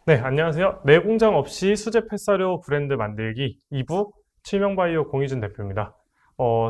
네, 안녕하세요. 내 공장 없이 수제 펫사료 브랜드 만들기 2부 칠명바이오 공희준 대표입니다.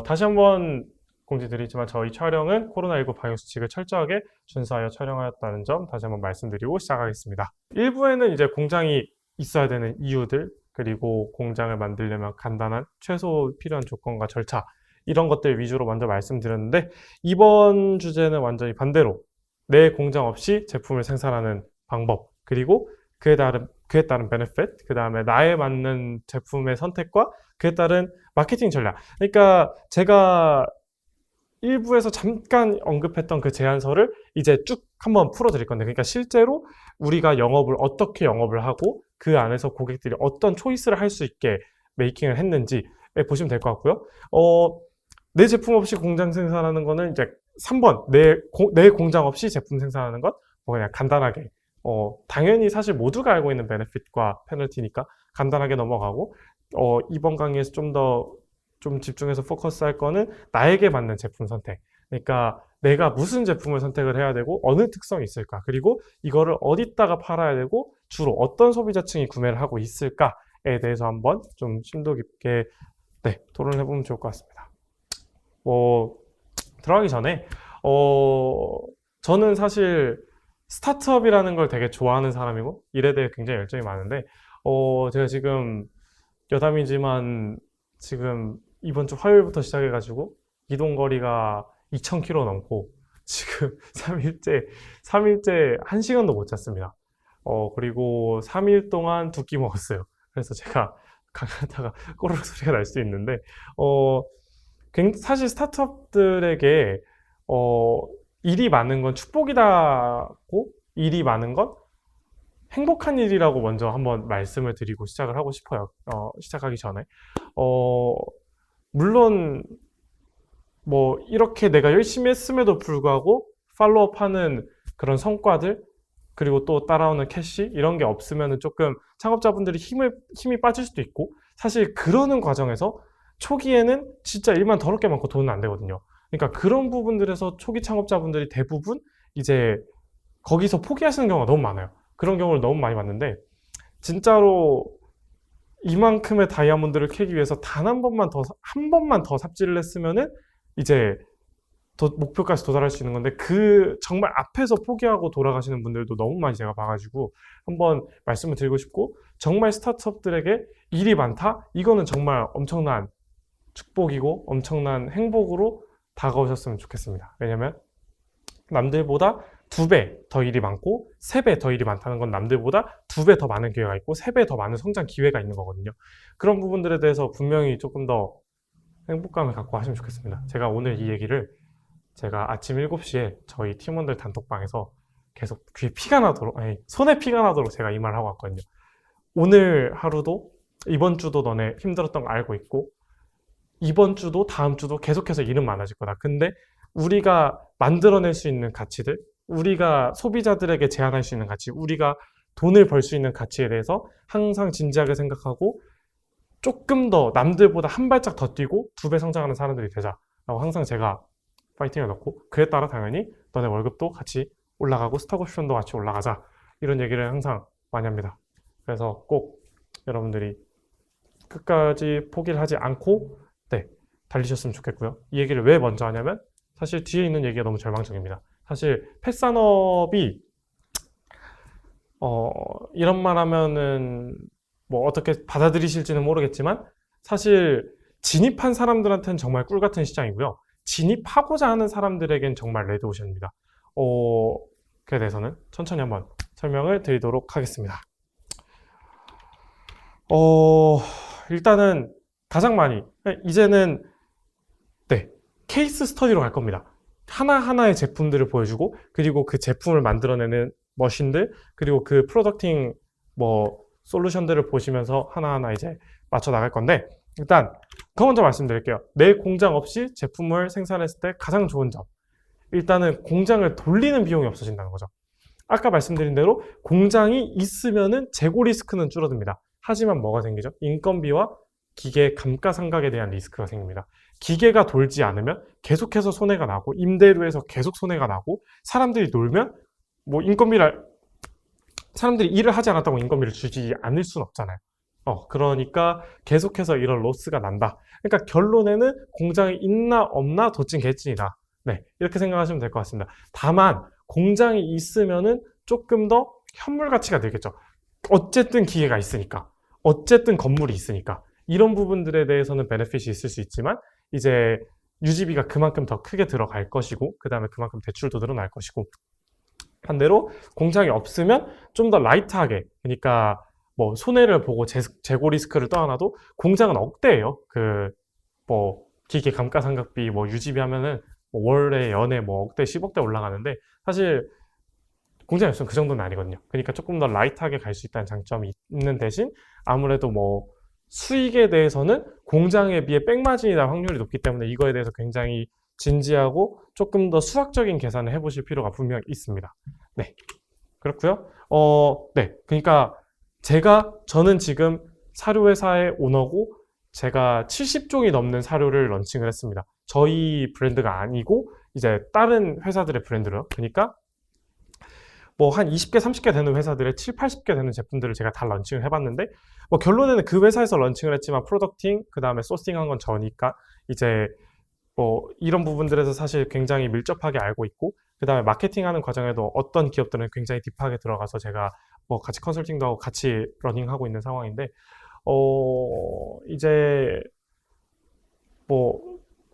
다시 한번 공지드리지만 저희 촬영은 코로나19 방역수칙을 철저하게 준수하여 촬영하였다는 점 다시 한번 말씀드리고 시작하겠습니다. 1부에는 이제 공장이 있어야 되는 이유들, 그리고 공장을 만들려면 간단한 최소 필요한 조건과 절차, 이런 것들 위주로 먼저 말씀드렸는데, 이번 주제는 완전히 반대로 내 공장 없이 제품을 생산하는 방법, 그리고 그에 따른 베네핏, 그 다음에 나에 맞는 제품의 선택과 그에 따른 마케팅 전략. 그러니까 제가 일부에서 잠깐 언급했던 그 제안서를 이제 쭉 한번 풀어드릴 건데, 그러니까 실제로 우리가 어떻게 영업을 하고 그 안에서 고객들이 어떤 초이스를 할 수 있게 메이킹을 했는지 보시면 될 것 같고요. 내 제품 없이 공장 생산하는 거는 이제 3번, 내 공장 없이 제품 생산하는 건 뭐 그냥 간단하게, 당연히 사실 모두가 알고 있는 베네핏과 페널티니까 간단하게 넘어가고, 이번 강의에서 좀 집중해서 포커스 할 거는 나에게 맞는 제품 선택. 그러니까 내가 무슨 제품을 선택을 해야 되고 어느 특성이 있을까, 그리고 이거를 어디다가 팔아야 되고 주로 어떤 소비자층이 구매를 하고 있을까에 대해서 한번 좀 심도 깊게 토론해 보면 좋을 것 같습니다. 들어가기 전에 저는 사실 스타트업이라는 걸 되게 좋아하는 사람이고 일에 대해 굉장히 열정이 많은데, 제가 지금 여담이지만 지금 이번 주 화요일부터 시작해가지고 이동 거리가 2,000km 넘고 지금 3일째 1시간도 못 잤습니다. 그리고 3일 동안 2끼 먹었어요. 그래서 제가 강하다가 꼬르륵 소리가 날 수 있는데, 사실 스타트업들에게 일이 많은 건 축복이다고, 일이 많은 건 행복한 일이라고 먼저 한번 말씀을 드리고 시작을 하고 싶어요. 시작하기 전에. 물론 뭐 이렇게 내가 열심히 했음에도 불구하고 팔로업 하는 그런 성과들, 그리고 또 따라오는 캐시, 이런 게 없으면 조금 창업자분들이 힘이 빠질 수도 있고, 사실 그러는 과정에서 초기에는 진짜 일만 더럽게 많고 돈은 안 되거든요. 그러니까 그런 부분들에서 초기 창업자분들이 대부분 이제 거기서 포기하시는 경우가 너무 많아요. 그런 경우를 너무 많이 봤는데, 진짜로 이만큼의 다이아몬드를 캐기 위해서 단 한 번만 더 삽질을 했으면은 이제 목표까지 도달할 수 있는 건데, 그 정말 앞에서 포기하고 돌아가시는 분들도 너무 많이 제가 봐가지고 한번 말씀을 드리고 싶고, 정말 스타트업들에게 일이 많다? 이거는 정말 엄청난 축복이고 엄청난 행복으로 다가오셨으면 좋겠습니다. 왜냐면 남들보다 2배 더 일이 많고 3배 더 일이 많다는 건 남들보다 2배 더 많은 기회가 있고 3배 더 많은 성장 기회가 있는 거거든요. 그런 부분들에 대해서 분명히 조금 더 행복감을 갖고 하시면 좋겠습니다. 제가 오늘 이 얘기를 제가 아침 7시에 저희 팀원들 단톡방에서 계속 손에 피가 나도록 제가 이 말을 하고 왔거든요. 오늘 하루도, 이번 주도 너네 힘들었던 거 알고 있고, 이번 주도 다음 주도 계속해서 일은 많아질 거다. 근데 우리가 만들어낼 수 있는 가치들, 우리가 소비자들에게 제안할 수 있는 가치, 우리가 돈을 벌 수 있는 가치에 대해서 항상 진지하게 생각하고 조금 더 남들보다 한 발짝 더 뛰고 2배 성장하는 사람들이 되자라고 항상 제가 파이팅을 넣고, 그에 따라 당연히 너네 월급도 같이 올라가고 스톡 옵션도 같이 올라가자, 이런 얘기를 항상 많이 합니다. 그래서 꼭 여러분들이 끝까지 포기를 하지 않고 달리셨으면 좋겠고요. 이 얘기를 왜 먼저 하냐면 사실 뒤에 있는 얘기가 너무 절망적입니다. 사실 펫산업이 이런 말 하면은 뭐 어떻게 받아들이실지는 모르겠지만, 사실 진입한 사람들한테는 정말 꿀 같은 시장이고요. 진입하고자 하는 사람들에겐 정말 레드오션입니다. 그에 대해서는 천천히 한번 설명을 드리도록 하겠습니다. 일단은 가장 많이, 이제는 케이스 스터디로 갈 겁니다. 하나하나의 제품들을 보여주고, 그리고 그 제품을 만들어내는 머신들, 그리고 그 프로덕팅 솔루션들을 보시면서 하나하나 이제 맞춰 나갈 건데, 일단 그거 먼저 말씀드릴게요. 내 공장 없이 제품을 생산했을 때 가장 좋은 점, 일단은 공장을 돌리는 비용이 없어진다는 거죠. 아까 말씀드린 대로 공장이 있으면은 재고 리스크는 줄어듭니다. 하지만 뭐가 생기죠? 인건비와 기계 감가상각에 대한 리스크가 생깁니다. 기계가 돌지 않으면 계속해서 손해가 나고, 임대료에서 계속 손해가 나고, 사람들이 놀면 인건비를 사람들이 일을 하지 않았다고 인건비를 주지 않을 수는 없잖아요. 그러니까 계속해서 이런 로스가 난다. 그러니까 결론에는 공장이 있나 없나 도찐 개찐이다. 네, 이렇게 생각하시면 될 것 같습니다. 다만 공장이 있으면은 조금 더 현물 가치가 늘겠죠. 어쨌든 기계가 있으니까, 어쨌든 건물이 있으니까 이런 부분들에 대해서는 베네핏이 있을 수 있지만 이제 유지비가 그만큼 더 크게 들어갈 것이고 그 다음에 그만큼 대출도 늘어날 것이고 반대로 공장이 없으면 좀 더 라이트하게 그러니까 뭐 손해를 보고 재고 리스크를 떠안아도 공장은 억대예요. 그 뭐 기계 감가상각비 뭐 유지비 하면은 뭐 월에 연에 뭐 억대 10억대 올라가는데 사실 공장이 없으면 그 정도는 아니거든요. 그러니까 조금 더 라이트하게 갈 수 있다는 장점이 있는 대신 아무래도 뭐 수익에 대해서는 공장에 비해 백마진이 날 확률이 높기 때문에 이거에 대해서 굉장히 진지하고 조금 더 수학적인 계산을 해보실 필요가 분명히 있습니다. 네, 그렇고요. 네, 그러니까 저는 지금 사료회사의 오너고 제가 70종이 넘는 사료를 런칭을 했습니다. 저희 브랜드가 아니고 이제 다른 회사들의 브랜드로요. 그러니까 뭐 한 20개, 30개 되는 회사들의 7, 80개 되는 제품들을 제가 다 런칭을 해봤는데 뭐 결론에는 그 회사에서 런칭을 했지만 프로덕팅, 그 다음에 소싱한 건 저니까 이제 뭐 이런 부분들에서 사실 굉장히 밀접하게 알고 있고 그 다음에 마케팅하는 과정에도 어떤 기업들은 굉장히 딥하게 들어가서 제가 뭐 같이 컨설팅도 하고 같이 러닝하고 있는 상황인데 이제 뭐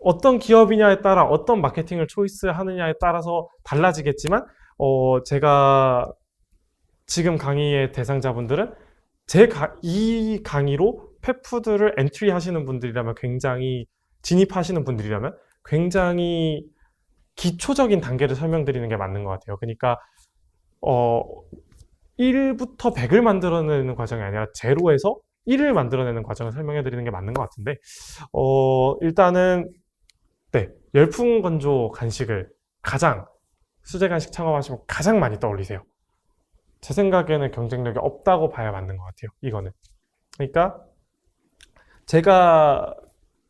어떤 기업이냐에 따라 어떤 마케팅을 초이스하느냐에 따라서 달라지겠지만 제가 지금 강의의 대상자분들은 이 강의로 펫푸드를 엔트리 하시는 분들이라면 굉장히 진입하시는 분들이라면 굉장히 기초적인 단계를 설명드리는 게 맞는 것 같아요. 그러니까 1부터 100을 만들어내는 과정이 아니라 제로에서 1을 만들어내는 과정을 설명해 드리는 게 맞는 것 같은데 일단은 네, 열풍 건조 간식을 가장 수제 간식 창업하시면 가장 많이 떠올리세요. 제 생각에는 경쟁력이 없다고 봐야 맞는 것 같아요. 이거는 그러니까 제가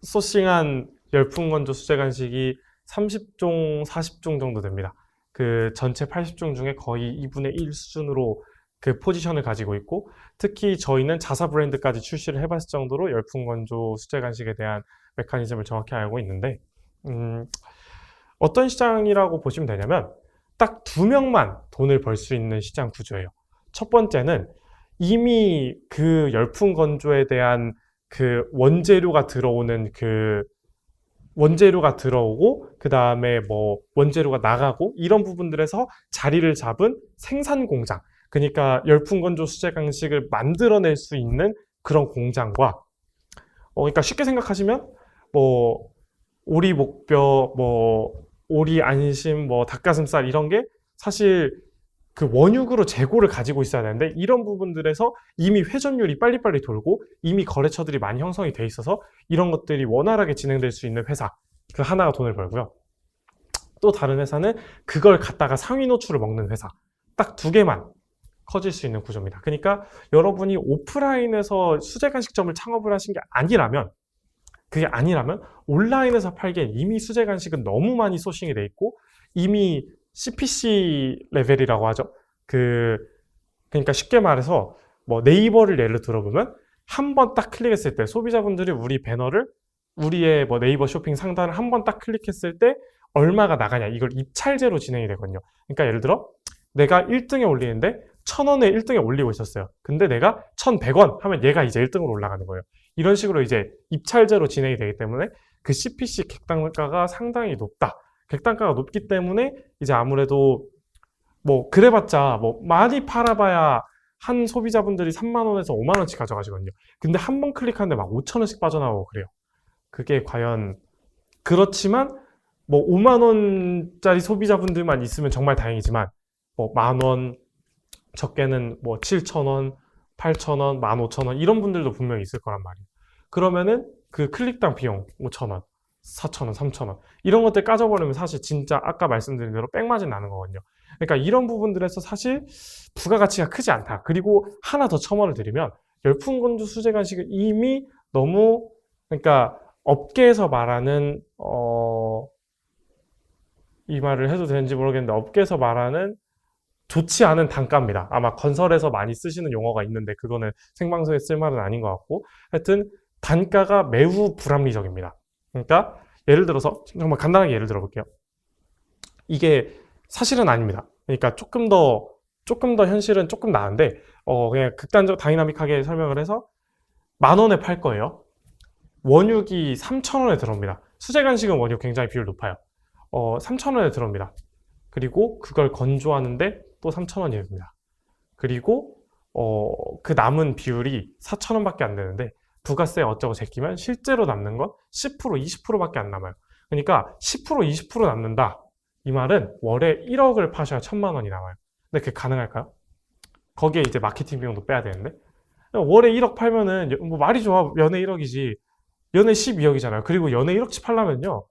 소싱한 열풍 건조 수제 간식이 30종, 40종 정도 됩니다. 그 전체 80종 중에 거의 2분의 1 수준으로 그 포지션을 가지고 있고 특히 저희는 자사 브랜드까지 출시를 해봤을 정도로 열풍 건조 수제 간식에 대한 메커니즘을 정확히 알고 있는데 어떤 시장이라고 보시면 되냐면 딱 2명만 돈을 벌 수 있는 시장 구조예요. 첫 번째는 이미 그 열풍 건조에 대한 그 원재료가 들어오는 그 원재료가 들어오고 그 다음에 뭐 원재료가 나가고 이런 부분들에서 자리를 잡은 생산 공장 그러니까 열풍 건조 수제 간식을 만들어낼 수 있는 그런 공장과 그러니까 쉽게 생각하시면 뭐 오리 목뼈 뭐 오리 안심 뭐 닭가슴살 이런 게 사실 그 원육으로 재고를 가지고 있어야 되는데 이런 부분들에서 이미 회전율이 빨리빨리 돌고 이미 거래처들이 많이 형성이 돼 있어서 이런 것들이 원활하게 진행될 수 있는 회사 그 하나가 돈을 벌고요. 또 다른 회사는 그걸 갖다가 상위 노출을 먹는 회사 딱 2개만 커질 수 있는 구조입니다. 그러니까 여러분이 오프라인에서 수제 간식점을 창업을 하신 게 아니라면 그게 아니라면 온라인에서 팔기엔 이미 수제 간식은 너무 많이 소싱이 돼 있고 이미 CPC 레벨이라고 하죠. 그러니까 쉽게 말해서 뭐 네이버를 예를 들어보면 한 번 딱 클릭했을 때 소비자분들이 우리 배너를 우리의 뭐 네이버 쇼핑 상단을 한 번 딱 클릭했을 때 얼마가 나가냐 이걸 입찰제로 진행이 되거든요. 그러니까 예를 들어 내가 1등에 올리는데 1,000원에 1등에 올리고 있었어요. 근데 내가 1,100원 하면 얘가 이제 1등으로 올라가는 거예요. 이런 식으로 이제 입찰제로 진행이 되기 때문에 그 CPC 객단가가 상당히 높다. 객단가가 높기 때문에 이제 아무래도 뭐 그래봤자 뭐 많이 팔아봐야 한 소비자분들이 3만 원에서 5만 원씩 가져가시거든요. 근데 한 번 클릭하는데 막 5천 원씩 빠져나오고 그래요. 그게 과연 그렇지만 뭐 5만 원짜리 소비자분들만 있으면 정말 다행이지만 뭐 만 원, 적게는 뭐 7천 원, 8천 원, 15,000원 이런 분들도 분명히 있을 거란 말이에요. 그러면은 그 클릭당 비용 5천 원, 4천 원, 3천 원 이런 것들 까져버리면 사실 진짜 아까 말씀드린 대로 백마진 나는 거거든요. 그러니까 이런 부분들에서 사실 부가가치가 크지 않다. 그리고 하나 더 첨언을 드리면 열풍건조 수제 간식은 이미 너무 그러니까 업계에서 말하는 이 말을 해도 되는지 모르겠는데 업계에서 말하는 좋지 않은 단가입니다. 아마 건설에서 많이 쓰시는 용어가 있는데 그거는 생방송에 쓸 말은 아닌 것 같고 하여튼 단가가 매우 불합리적입니다. 그러니까 예를 들어서 정말 간단하게 예를 들어 볼게요. 이게 사실은 아닙니다. 그러니까 조금 더 현실은 조금 나은데 그냥 극단적 다이나믹하게 설명을 해서 10,000원에 팔 거예요. 원육이 3,000원에 들어옵니다. 수제 간식은 원육 굉장히 비율 높아요. 3,000원에 들어옵니다. 그리고 그걸 건조하는데 또 3,000원이 듭니다. 그리고 그 남은 비율이 4,000원밖에 안 되는데 부가세 어쩌고 제끼면 실제로 남는 건 10%, 20%밖에 안 남아요. 그러니까 10%, 20% 남는다. 이 말은 월에 1억을 파셔야 1,000만 원이 남아요. 근데 그게 가능할까요? 거기에 이제 마케팅 비용도 빼야 되는데 월에 1억 팔면은 뭐 말이 좋아 연에 1억이지 연에 12억이잖아요. 그리고 연에 1억치 팔려면요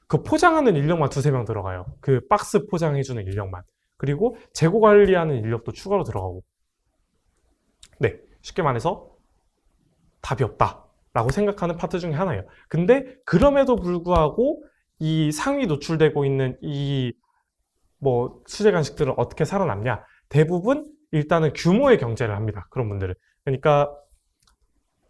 그 포장하는 인력만 두세 명 들어가요. 그 박스 포장해주는 인력만. 그리고 재고 관리하는 인력도 추가로 들어가고. 네, 쉽게 말해서 답이 없다라고 생각하는 파트 중에 하나예요. 근데 그럼에도 불구하고 이 상위 노출되고 있는 이 뭐 수제 간식들은 어떻게 살아남냐? 대부분 일단은 규모의 경제를 합니다. 그런 분들은. 그러니까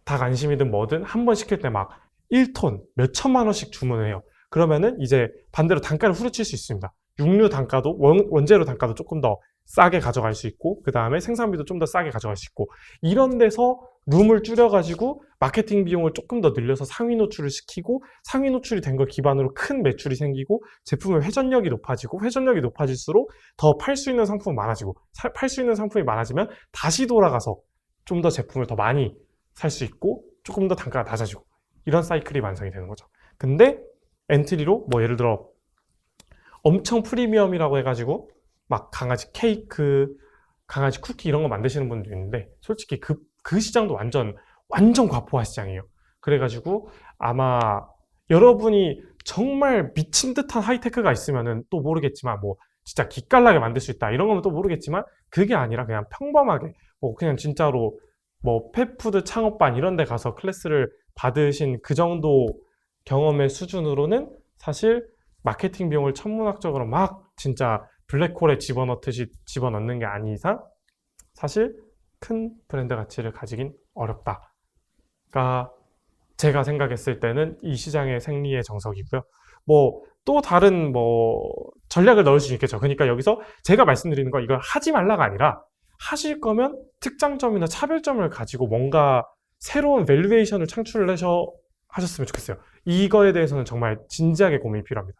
닭 안심이든 뭐든 한 번 시킬 때 막 1톤 몇 천만 원씩 주문을 해요. 그러면은 이제 반대로 단가를 후려칠 수 있습니다. 육류 단가도 원재료 단가도 조금 더 싸게 가져갈 수 있고 그 다음에 생산비도 좀 더 싸게 가져갈 수 있고 이런 데서 룸을 줄여가지고 마케팅 비용을 조금 더 늘려서 상위 노출을 시키고 상위 노출이 된 걸 기반으로 큰 매출이 생기고 제품의 회전력이 높아지고 회전력이 높아질수록 더 팔 수 있는 상품이 많아지고 팔 수 있는 상품이 많아지면 다시 돌아가서 좀 더 제품을 더 많이 살 수 있고 조금 더 단가가 낮아지고 이런 사이클이 완성이 되는 거죠. 근데 엔트리로 뭐 예를 들어 엄청 프리미엄이라고 해가지고 막 강아지 케이크, 강아지 쿠키 이런 거 만드시는 분도 있는데 솔직히 그 시장도 완전 과포화 시장이에요. 그래가지고 아마 여러분이 정말 미친 듯한 하이테크가 있으면은 또 모르겠지만 뭐 진짜 기깔나게 만들 수 있다 이런 거면 또 모르겠지만 그게 아니라 그냥 평범하게 뭐 그냥 진짜로 뭐 펫푸드 창업반 이런 데 가서 클래스를 받으신 그 정도 경험의 수준으로는 사실 마케팅 비용을 천문학적으로 막 진짜 블랙홀에 집어넣듯이 집어넣는 게 아닌 이상 사실 큰 브랜드 가치를 가지긴 어렵다. 가 제가 생각했을 때는 이 시장의 생리의 정석이고요. 뭐 또 다른 뭐 전략을 넣을 수 있겠죠. 그러니까 여기서 제가 말씀드리는 거 이걸 하지 말라가 아니라 하실 거면 특장점이나 차별점을 가지고 뭔가 새로운 밸류에이션을 창출을 하셨으면 좋겠어요. 이거에 대해서는 정말 진지하게 고민이 필요합니다.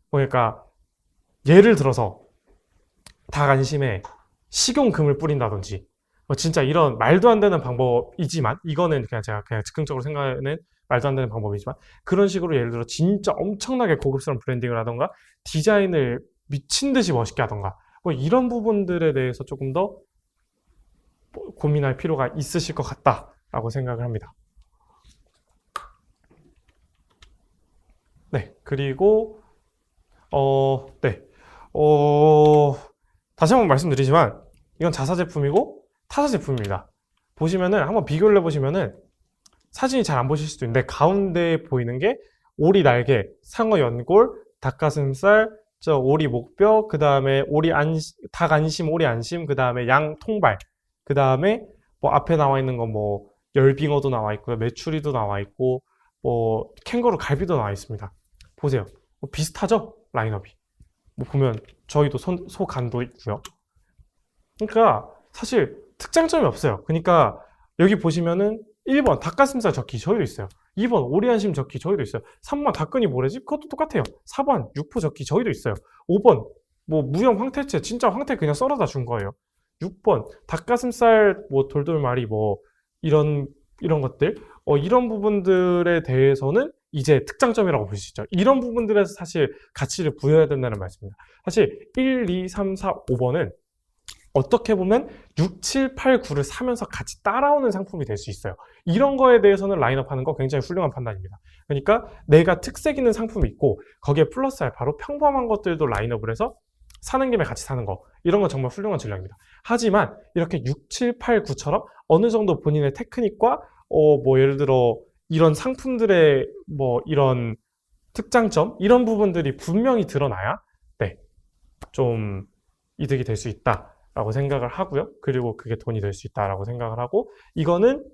그러니까 예를 들어서 닭 안심에 식용금을 뿌린다든지 진짜 이런 말도 안 되는 방법이지만 이거는 그냥 제가 그냥 즉흥적으로 생각하는 말도 안 되는 방법이지만 그런 식으로 예를 들어 진짜 엄청나게 고급스러운 브랜딩을 하던가 디자인을 미친 듯이 멋있게 하던가 뭐 이런 부분들에 대해서 조금 더 고민할 필요가 있으실 것 같다라고 생각을 합니다. 네, 그리고 다시 한번 말씀드리지만 이건 자사 제품이고 타사 제품입니다. 보시면은 한번 비교를 해보시면은 사진이 잘 안 보실 수도 있는데 가운데 보이는 게 오리 날개, 상어 연골, 닭가슴살, 오리 목뼈, 그 다음에 닭 안심, 오리 안심, 그 다음에 양 통발, 그 다음에 뭐 앞에 나와 있는 건 뭐 열빙어도 나와 있고요, 메추리도 나와 있고, 뭐 캥거루 갈비도 나와 있습니다. 보세요, 뭐 비슷하죠? 라인업이. 뭐 보면 저희도 소 간도 있고요. 그러니까 사실 특장점이 없어요. 그러니까 여기 보시면은 1번 닭가슴살 적기 저희도 있어요. 2번 오리안심 적기 저희도 있어요. 3번 닭근이 뭐래지? 그것도 똑같아요. 4번 육포 적기 저희도 있어요. 5번 뭐 무형 황태채 진짜 황태 그냥 썰어다 준 거예요. 6번 닭가슴살 뭐 돌돌말이 뭐 이런 것들 이런 부분들에 대해서는 이제 특장점이라고 볼 수 있죠. 이런 부분들에서 사실 가치를 부여해야 된다는 말씀입니다. 사실 1, 2, 3, 4, 5번은 어떻게 보면 6, 7, 8, 9를 사면서 같이 따라오는 상품이 될 수 있어요. 이런 거에 대해서는 라인업 하는 거 굉장히 훌륭한 판단입니다. 그러니까 내가 특색 있는 상품이 있고 거기에 플러스 알파로 평범한 것들도 라인업을 해서 사는 김에 같이 사는 거 이런 건 정말 훌륭한 전략입니다. 하지만 이렇게 6, 7, 8, 9처럼 어느 정도 본인의 테크닉과 뭐 예를 들어 이런 상품들의 뭐 이런 특장점 이런 부분들이 분명히 드러나야 좀 이득이 될 수 있다라고 생각을 하고요. 그리고 그게 돈이 될 수 있다라고 생각을 하고, 이거는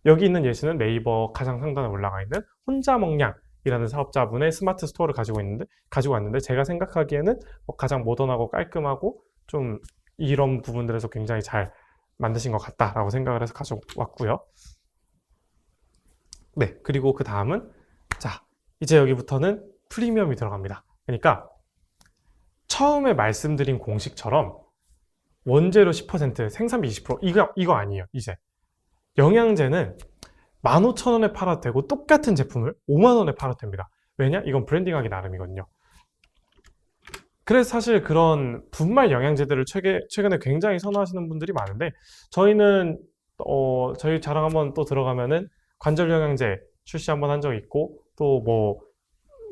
여기 있는 예시는 네이버 가장 상단에 올라가 있는 혼자먹냥이라는 사업자분의 스마트 스토어를 가지고 왔는데 제가 생각하기에는 가장 모던하고 깔끔하고 좀 이런 부분들에서 굉장히 잘 만드신 것 같다라고 생각을 해서 가져왔고요. 네, 그리고 그 다음은 자, 이제 여기부터는 프리미엄이 들어갑니다. 그러니까 처음에 말씀드린 공식처럼 원재료 10%, 생산비 20%, 이거 아니에요. 이제 영양제는 15,000원에 팔아도 되고 똑같은 제품을 50,000원에 팔아도 됩니다. 왜냐? 이건 브랜딩하기 나름이거든요. 그래서 사실 그런 분말 영양제들을 최근에 굉장히 선호하시는 분들이 많은데, 저희는 저희 자랑 한번 또 들어가면은 관절 영양제 출시 한번 한 적이 있고, 또 뭐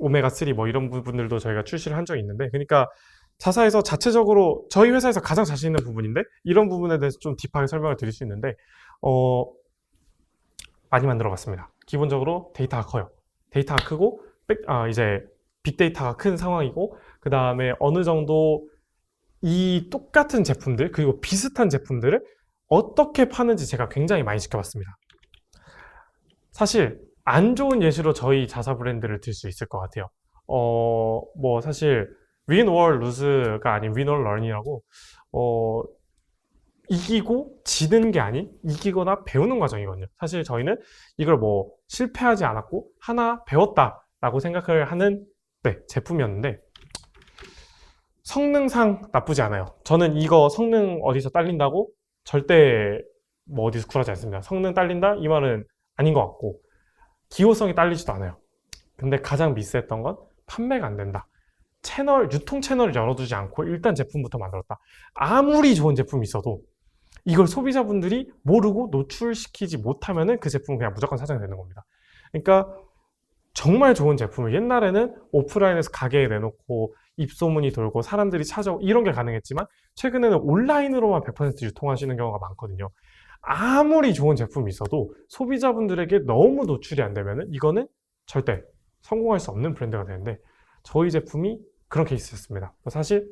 오메가3 뭐 이런 부분들도 저희가 출시를 한 적이 있는데, 그러니까 자사에서 자체적으로 저희 회사에서 가장 자신 있는 부분인데, 이런 부분에 대해서 좀 딥하게 설명을 드릴 수 있는데, 많이 만들어 봤습니다. 기본적으로 데이터가 커요. 데이터가 크고 이제 빅데이터가 큰 상황이고, 그 다음에 어느 정도 이 똑같은 제품들 그리고 비슷한 제품들을 어떻게 파는지 제가 굉장히 많이 지켜봤습니다. 사실 안 좋은 예시로 저희 자사 브랜드를 들 수 있을 것 같아요. 뭐 사실 win or lose가 아닌 win or learn이라고, 이기고 지는 게 아닌 이기거나 배우는 과정이거든요. 사실 저희는 이걸 뭐 실패하지 않았고 하나 배웠다라고 생각을 하는 제품이었는데, 성능상 나쁘지 않아요. 저는 이거 성능 어디서 딸린다고 절대 뭐 어디서 굴하지 않습니다. 성능 딸린다? 이 말은 아닌 것 같고, 기호성이 딸리지도 않아요. 근데 가장 미스했던 건 판매가 안 된다. 유통 채널을 열어두지 않고 일단 제품부터 만들었다. 아무리 좋은 제품이 있어도 이걸 소비자분들이 모르고 노출시키지 못하면은 그 제품은 그냥 무조건 사장이 되는 겁니다. 그러니까 정말 좋은 제품을 옛날에는 오프라인에서 가게에 내놓고 입소문이 돌고 사람들이 찾아오고 이런 게 가능했지만, 최근에는 온라인으로만 100% 유통하시는 경우가 많거든요. 아무리 좋은 제품이 있어도 소비자분들에게 너무 노출이 안 되면은 이거는 절대 성공할 수 없는 브랜드가 되는데, 저희 제품이 그런 케이스였습니다. 사실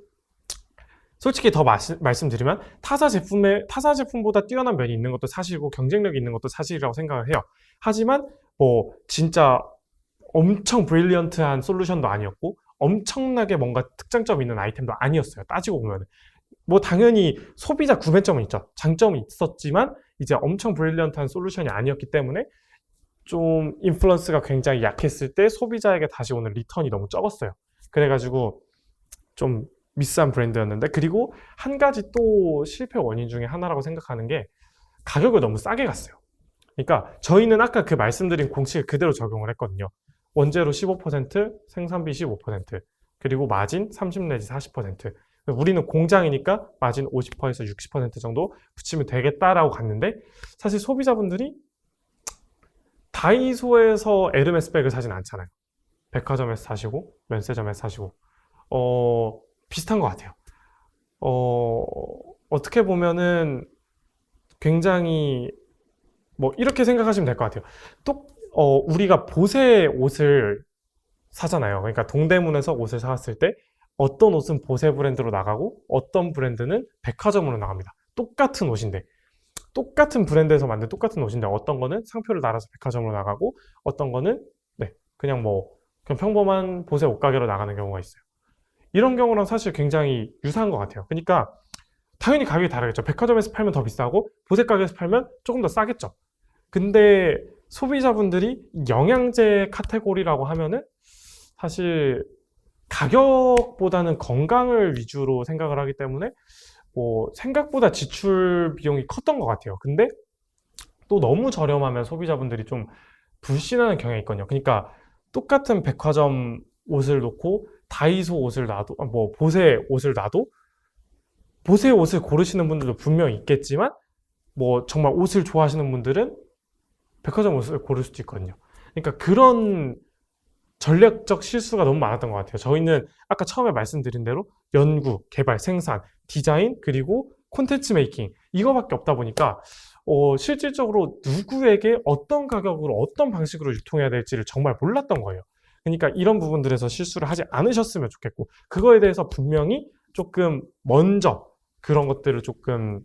솔직히 더 말씀드리면 타사 제품보다 뛰어난 면이 있는 것도 사실이고 경쟁력이 있는 것도 사실이라고 생각을 해요. 하지만 뭐 진짜 엄청 브릴리언트한 솔루션도 아니었고 엄청나게 뭔가 특장점 있는 아이템도 아니었어요. 따지고 보면 뭐 당연히 소비자 구매점은 있죠. 장점이 있었지만 이제 엄청 브릴리언트한 솔루션이 아니었기 때문에 좀 인플루언스가 굉장히 약했을 때 소비자에게 다시 오는 리턴이 너무 적었어요. 그래가지고 좀 미스한 브랜드였는데, 그리고 한 가지 또 실패 원인 중에 하나라고 생각하는 게 가격을 너무 싸게 갔어요. 그러니까 저희는 아까 그 말씀드린 공식을 그대로 적용을 했거든요. 원재료 15%, 생산비 15%, 그리고 마진 30 내지 40%. 우리는 공장이니까 마진 50%에서 60% 정도 붙이면 되겠다라고 갔는데, 사실 소비자분들이 다이소에서 에르메스백을 사진 않잖아요. 백화점에서 사시고 면세점에서 사시고 비슷한 것 같아요. 어떻게 보면은 굉장히 뭐 이렇게 생각하시면 될 것 같아요. 우리가 보세 옷을 사잖아요. 그러니까 동대문에서 옷을 사왔을 때 어떤 옷은 보세 브랜드로 나가고 어떤 브랜드는 백화점으로 나갑니다. 똑같은 옷인데, 똑같은 브랜드에서 만든 똑같은 옷인데 어떤 거는 상표를 달아서 백화점으로 나가고 어떤 거는 그냥 평범한 보세 옷가게로 나가는 경우가 있어요. 이런 경우랑 사실 굉장히 유사한 것 같아요. 그러니까 당연히 가격이 다르겠죠. 백화점에서 팔면 더 비싸고 보세 가게에서 팔면 조금 더 싸겠죠. 근데 소비자분들이 영양제 카테고리라고 하면은 사실 가격보다는 건강을 위주로 생각을 하기 때문에 생각보다 지출 비용이 컸던 것 같아요. 근데 또 너무 저렴하면 소비자분들이 좀 불신하는 경향이 있거든요. 그러니까 똑같은 백화점 옷을 놓고 다이소 옷을 놔도, 보세 옷을 놔도 보세 옷을 고르시는 분들도 분명히 있겠지만 정말 옷을 좋아하시는 분들은 백화점 옷을 고를 수도 있거든요. 그러니까 그런 전략적 실수가 너무 많았던 것 같아요. 저희는 아까 처음에 말씀드린 대로 연구, 개발, 생산, 디자인, 그리고 콘텐츠 메이킹 이거밖에 없다 보니까 실질적으로 누구에게 어떤 가격으로 어떤 방식으로 유통해야 될지를 정말 몰랐던 거예요. 그러니까 이런 부분들에서 실수를 하지 않으셨으면 좋겠고, 그거에 대해서 분명히 조금 먼저 그런 것들을 조금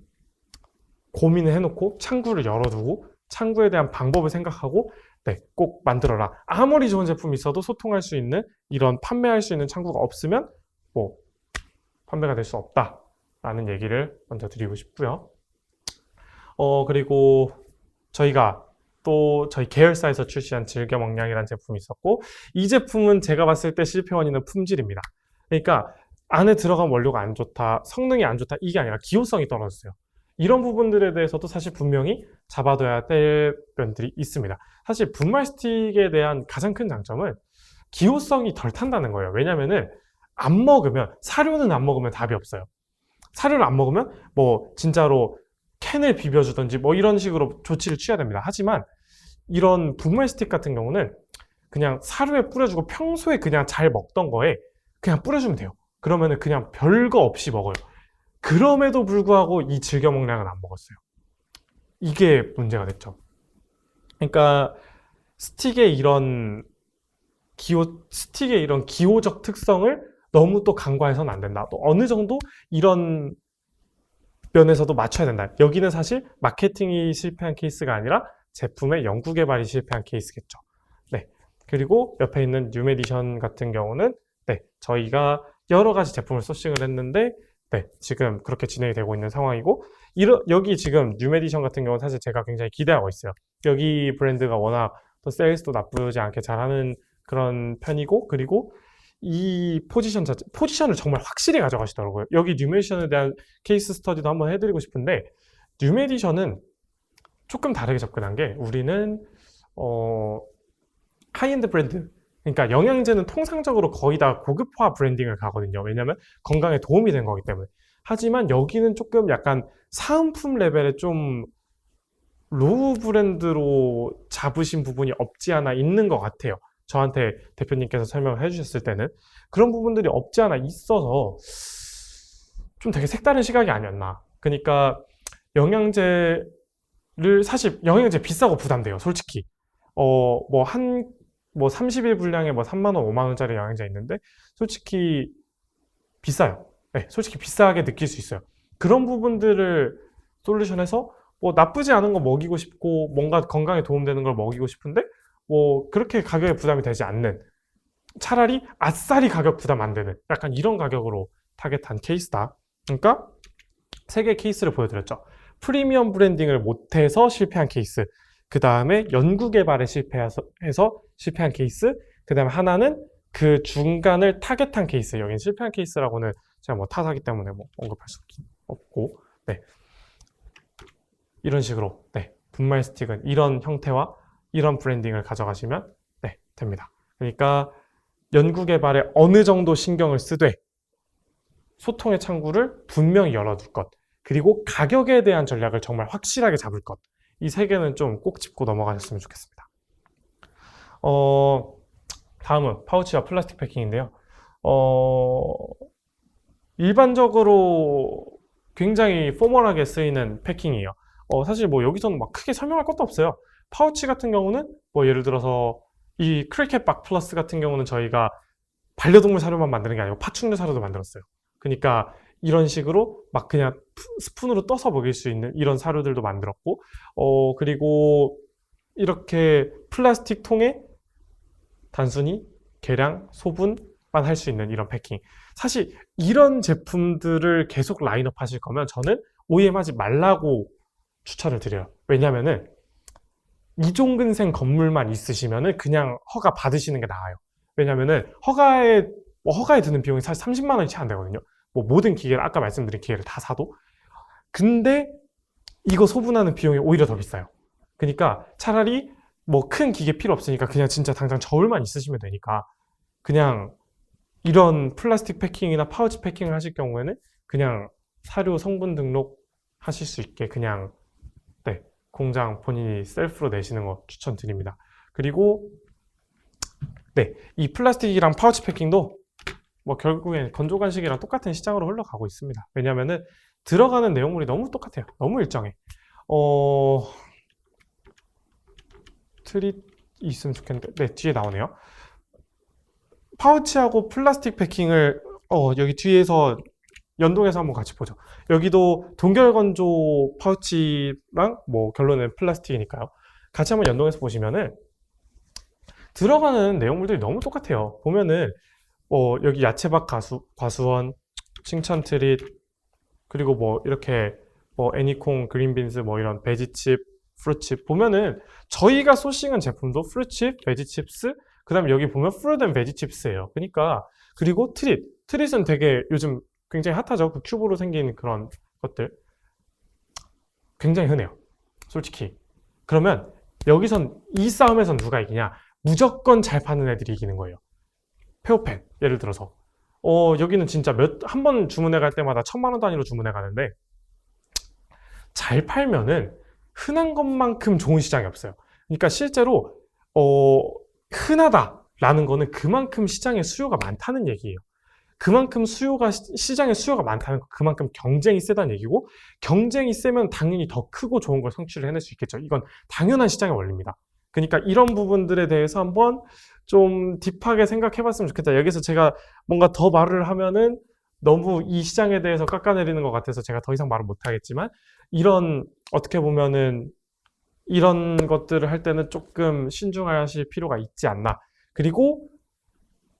고민을 해놓고 창구를 열어두고 창구에 대한 방법을 생각하고 네, 꼭 만들어라. 아무리 좋은 제품이 있어도 소통할 수 있는 이런 판매할 수 있는 창구가 없으면 뭐 판매가 될 수 없다라는 얘기를 먼저 드리고 싶고요. 그리고 저희가 또 저희 계열사에서 출시한 즐겨 먹량이라는 제품이 있었고 이 제품은 제가 봤을 때 실패 원인은 품질입니다. 그러니까 안에 들어간 원료가 안 좋다, 성능이 안 좋다 이게 아니라 기호성이 떨어졌어요. 이런 부분들에 대해서도 사실 분명히 잡아둬야 될 면들이 있습니다. 사실 분말 스틱에 대한 가장 큰 장점은 기호성이 덜 탄다는 거예요. 왜냐면은 안 먹으면, 사료는 안 먹으면 답이 없어요. 사료를 안 먹으면 뭐 진짜로 캔을 비벼주든지 뭐 이런 식으로 조치를 취해야 됩니다. 하지만 이런 분말 스틱 같은 경우는 그냥 사료에 뿌려주고 평소에 그냥 잘 먹던 거에 그냥 뿌려주면 돼요. 그러면은 그냥 별거 없이 먹어요. 그럼에도 불구하고 이 즐겨 먹량은 안 먹었어요. 이게 문제가 됐죠. 그러니까 스틱의 이런 기호적 특성을 너무 또 간과해서는 안 된다. 또 어느 정도 이런 면에서도 맞춰야 된다. 여기는 사실 마케팅이 실패한 케이스가 아니라 제품의 연구 개발이 실패한 케이스겠죠. 네. 그리고 옆에 있는 뉴메디션 같은 경우는 네, 저희가 여러 가지 제품을 소싱을 했는데 네, 지금 그렇게 진행이 되고 있는 상황이고 여기 지금 뉴메디션 같은 경우는 사실 제가 굉장히 기대하고 있어요. 여기 브랜드가 워낙 또 세일스도 나쁘지 않게 잘하는 그런 편이고 그리고 이 포지션을 정말 확실히 가져가시더라고요. 여기 뉴메디션에 대한 케이스 스터디도 한번 해드리고 싶은데 뉴메디션은 조금 다르게 접근한 게 우리는 하이엔드 브랜드 그러니까 영양제는 통상적으로 거의 다 고급화 브랜딩을 가거든요. 왜냐하면 건강에 도움이 되는 거기 때문에. 하지만 여기는 조금 약간 사은품 레벨의 좀 로우 브랜드로 잡으신 부분이 없지 않아 있는 것 같아요. 저한테 대표님께서 설명을 해주셨을 때는 그런 부분들이 없지 않아 있어서 좀 되게 색다른 시각이 아니었나. 그러니까 영양제를 사실 영양제 비싸고 부담돼요. 솔직히 뭐 30일 분량에 뭐 3만 원, 5만 원짜리 영양제 있는데 솔직히 비싸요. 네, 솔직히 비싸게 느낄 수 있어요. 그런 부분들을 솔루션해서 뭐 나쁘지 않은 거 먹이고 싶고 뭔가 건강에 도움되는 걸 먹이고 싶은데 뭐 그렇게 가격에 부담이 되지 않는 차라리 아싸리 가격 부담 안 되는 약간 이런 가격으로 타겟한 케이스다. 그러니까 세 개의 케이스를 보여드렸죠. 프리미엄 브랜딩을 못해서 실패한 케이스, 그 다음에 연구 개발에 실패해서 실패한 케이스, 그 다음에 하나는 그 중간을 타겟한 케이스. 여기는 실패한 케이스라고는 제가 뭐 타사기 때문에 뭐 언급할 수 없고, 네. 이런 식으로, 네. 분말 스틱은 이런 형태와 이런 브랜딩을 가져가시면, 네, 됩니다. 그러니까 연구 개발에 어느 정도 신경을 쓰되 소통의 창구를 분명히 열어둘 것, 그리고 가격에 대한 전략을 정말 확실하게 잡을 것. 이 세 개는 좀 꼭 짚고 넘어가셨으면 좋겠습니다. 다음은 파우치와 플라스틱 패킹인데요. 일반적으로 굉장히 포멀하게 쓰이는 패킹이에요. 사실 뭐 여기서는 막 크게 설명할 것도 없어요. 파우치 같은 경우는 뭐 예를 들어서 이 크리켓 박 플러스 같은 경우는 저희가 반려동물 사료만 만드는 게 아니고 파충류 사료도 만들었어요. 그러니까 이런 식으로 막 그냥 스푼으로 떠서 먹일 수 있는 이런 사료들도 만들었고, 그리고 이렇게 플라스틱 통에 단순히 계량, 소분만 할 수 있는 이런 패킹. 사실 이런 제품들을 계속 라인업 하실 거면 저는 OEM 하지 말라고 추천을 드려요. 왜냐면은 이종근생 건물만 있으시면은 그냥 허가 받으시는 게 나아요. 왜냐면은 허가에 드는 비용이 사실 30만 원이 채 안 되거든요. 뭐 모든 기계를 아까 말씀드린 기계를 다 사도. 근데 이거 소분하는 비용이 오히려 더 비싸요. 그러니까 차라리 뭐 큰 기계 필요 없으니까 그냥 진짜 당장 저울만 있으시면 되니까 그냥 이런 플라스틱 패킹이나 파우치 패킹을 하실 경우에는 그냥 사료 성분 등록 하실 수 있게 그냥 네, 공장 본인이 셀프로 내시는 거 추천드립니다. 그리고 네, 이 플라스틱이랑 파우치 패킹도 뭐 결국엔 건조간식이랑 똑같은 시장으로 흘러가고 있습니다. 왜냐면은 들어가는 내용물이 너무 똑같아요. 너무 일정해. 트릿 있으면 좋겠는데 네, 뒤에 나오네요. 파우치하고 플라스틱 패킹을 여기 뒤에서 연동해서 한번 같이 보죠. 여기도 동결건조 파우치랑 뭐 결론은 플라스틱이니까요. 같이 한번 연동해서 보시면은 들어가는 내용물들이 너무 똑같아요. 보면은 여기 야채밥 과수원, 칭찬 트릿, 그리고 뭐 이렇게 뭐 애니콩, 그린빈스 뭐 이런 베지칩, 프루칩 보면은 저희가 소싱한 제품도 프루칩, 베지칩스, 그 다음에 여기 보면 프루트 앤 베지칩스예요. 그러니까 그리고 트릿은 되게 요즘 굉장히 핫하죠. 그 큐브로 생긴 그런 것들 굉장히 흔해요. 솔직히. 그러면 여기선 이 싸움에선 누가 이기냐? 무조건 잘 파는 애들이 이기는 거예요. 페어펜 예를 들어서 여기는 진짜 한 번 주문해 갈 때마다 1000만 원 단위로 주문해 가는데 잘 팔면은 흔한 것만큼 좋은 시장이 없어요. 그러니까 실제로 흔하다라는 거는 그만큼 시장에 수요가 많다는 얘기예요. 그만큼 시장에 수요가 많다는 거, 그만큼 경쟁이 세다는 얘기고, 경쟁이 세면 당연히 더 크고 좋은 걸 성취를 해낼 수 있겠죠. 이건 당연한 시장의 원리입니다. 그러니까 이런 부분들에 대해서 한번 좀 딥하게 생각해 봤으면 좋겠다. 여기서 제가 뭔가 더 말을 하면은 너무 이 시장에 대해서 깎아내리는 것 같아서 제가 더 이상 말을 못 하겠지만, 어떻게 보면은 이런 것들을 할 때는 조금 신중하실 필요가 있지 않나. 그리고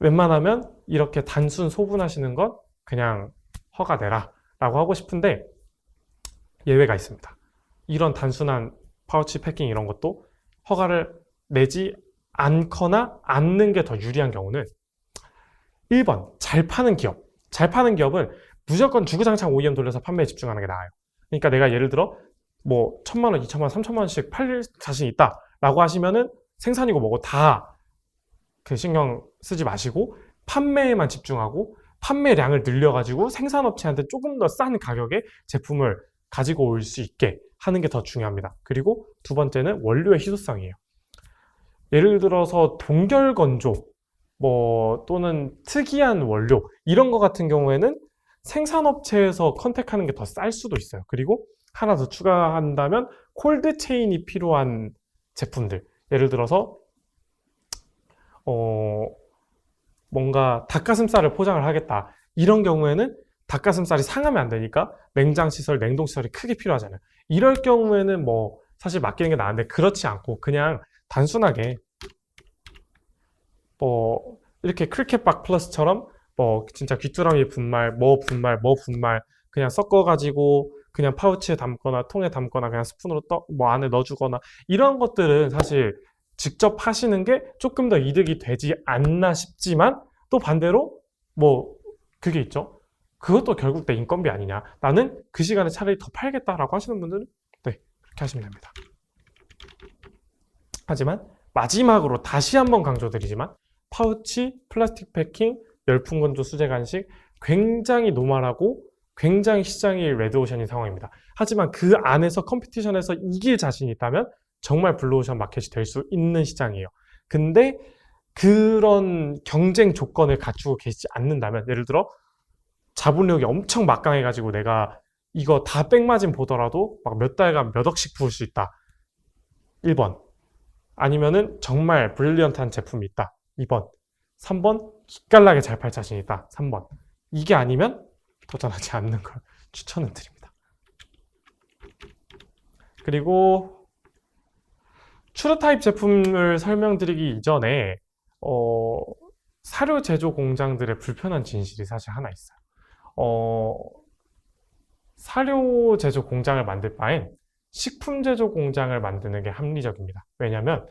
웬만하면 이렇게 단순 소분하시는 건 그냥 허가내라 라고 하고 싶은데 예외가 있습니다. 이런 단순한 파우치 패킹 이런 것도 허가를 내지 않거나 않는 게 더 유리한 경우는 1번 잘 파는 기업. 잘 파는 기업은 무조건 주구장창 OEM 돌려서 판매에 집중하는 게 나아요. 그러니까 내가 예를 들어 뭐 1000만 원, 2000만 원, 3000만 원씩 팔릴 자신 있다 라고 하시면은 생산이고 뭐고 다 그 신경 쓰지 마시고 판매에만 집중하고 판매량을 늘려가지고 생산업체한테 조금 더 싼 가격에 제품을 가지고 올 수 있게 하는 게 더 중요합니다. 그리고 두 번째는 원료의 희소성이에요. 예를 들어서 동결건조 또는 특이한 원료 이런 거 같은 경우에는 생산업체에서 컨택하는 게 더 쌀 수도 있어요. 그리고 하나 더 추가한다면 콜드 체인이 필요한 제품들, 예를 들어서 뭔가 닭가슴살을 포장을 하겠다 이런 경우에는 닭가슴살이 상하면 안 되니까 냉장시설, 냉동시설이 크게 필요하잖아요. 이럴 경우에는 뭐 사실 맡기는 게 나은데 그렇지 않고 그냥 단순하게 이렇게 크리켓박 플러스처럼 진짜 귀뚜라미 분말, 분말 그냥 섞어가지고 그냥 파우치에 담거나 통에 담거나 그냥 스푼으로 안에 넣어주거나 이런 것들은 사실 직접 하시는 게 조금 더 이득이 되지 않나 싶지만 또 반대로 그게 있죠. 그것도 결국 내 인건비 아니냐. 나는 그 시간에 차라리 더 팔겠다라고 하시는 분들은 네, 그렇게 하시면 됩니다. 하지만 마지막으로 다시 한번 강조드리지만 파우치, 플라스틱 패킹, 열풍건조 수제 간식 굉장히 노멀하고 굉장히 시장이 레드오션인 상황입니다. 하지만 그 안에서 컴피티션에서 이길 자신이 있다면 정말 블루오션 마켓이 될 수 있는 시장이에요. 근데 그런 경쟁 조건을 갖추고 계시지 않는다면 예를 들어 자본력이 엄청 막강해가지고 내가 이거 다 백마진 보더라도 막 몇 달간 몇 억씩 부을 수 있다. 1번. 아니면은 정말 브릴리언트한 제품이 있다. 2번. 3번. 기깔나게 잘 팔 자신이 있다. 3번. 이게 아니면 도전하지 않는 걸 추천을 드립니다. 그리고 추르 타입 제품을 설명드리기 이전에 사료 제조 공장들의 불편한 진실이 사실 하나 있어요. 사료 제조 공장을 만들 바엔 식품 제조 공장을 만드는 게 합리적입니다. 왜냐하면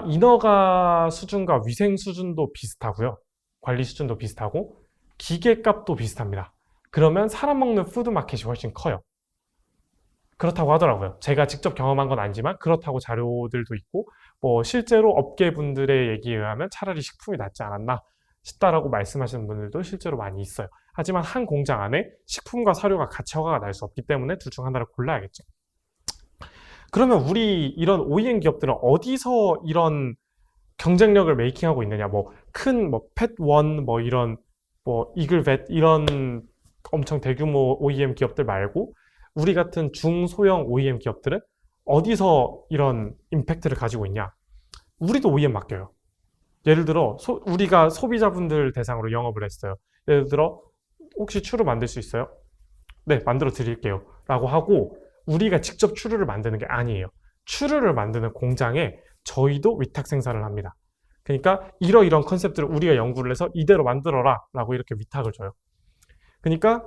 인허가 수준과 위생 수준도 비슷하고요. 관리 수준도 비슷하고 기계값도 비슷합니다. 그러면 사람 먹는 푸드마켓이 훨씬 커요. 그렇다고 하더라고요. 제가 직접 경험한 건 아니지만 그렇다고 자료들도 있고 실제로 업계분들의 얘기에 의하면 차라리 식품이 낫지 않았나 싶다라고 말씀하시는 분들도 실제로 많이 있어요. 하지만 한 공장 안에 식품과 사료가 같이 허가가 날 수 없기 때문에 둘 중 하나를 골라야겠죠. 그러면 우리 이런 OEM 기업들은 어디서 이런 경쟁력을 메이킹하고 있느냐? 큰 펫원 이런 이글벳 이런 엄청 대규모 OEM 기업들 말고 우리 같은 중소형 OEM 기업들은 어디서 이런 임팩트를 가지고 있냐? 우리도 OEM 맡겨요. 예를 들어 우리가 소비자분들 대상으로 영업을 했어요. 예를 들어 혹시 추루 만들 수 있어요? 네, 만들어 드릴게요. 라고 하고 우리가 직접 추루를 만드는 게 아니에요. 추루를 만드는 공장에 저희도 위탁 생산을 합니다. 그러니까 이러이러한 컨셉들을 우리가 연구를 해서 이대로 만들어라 라고 이렇게 위탁을 줘요. 그러니까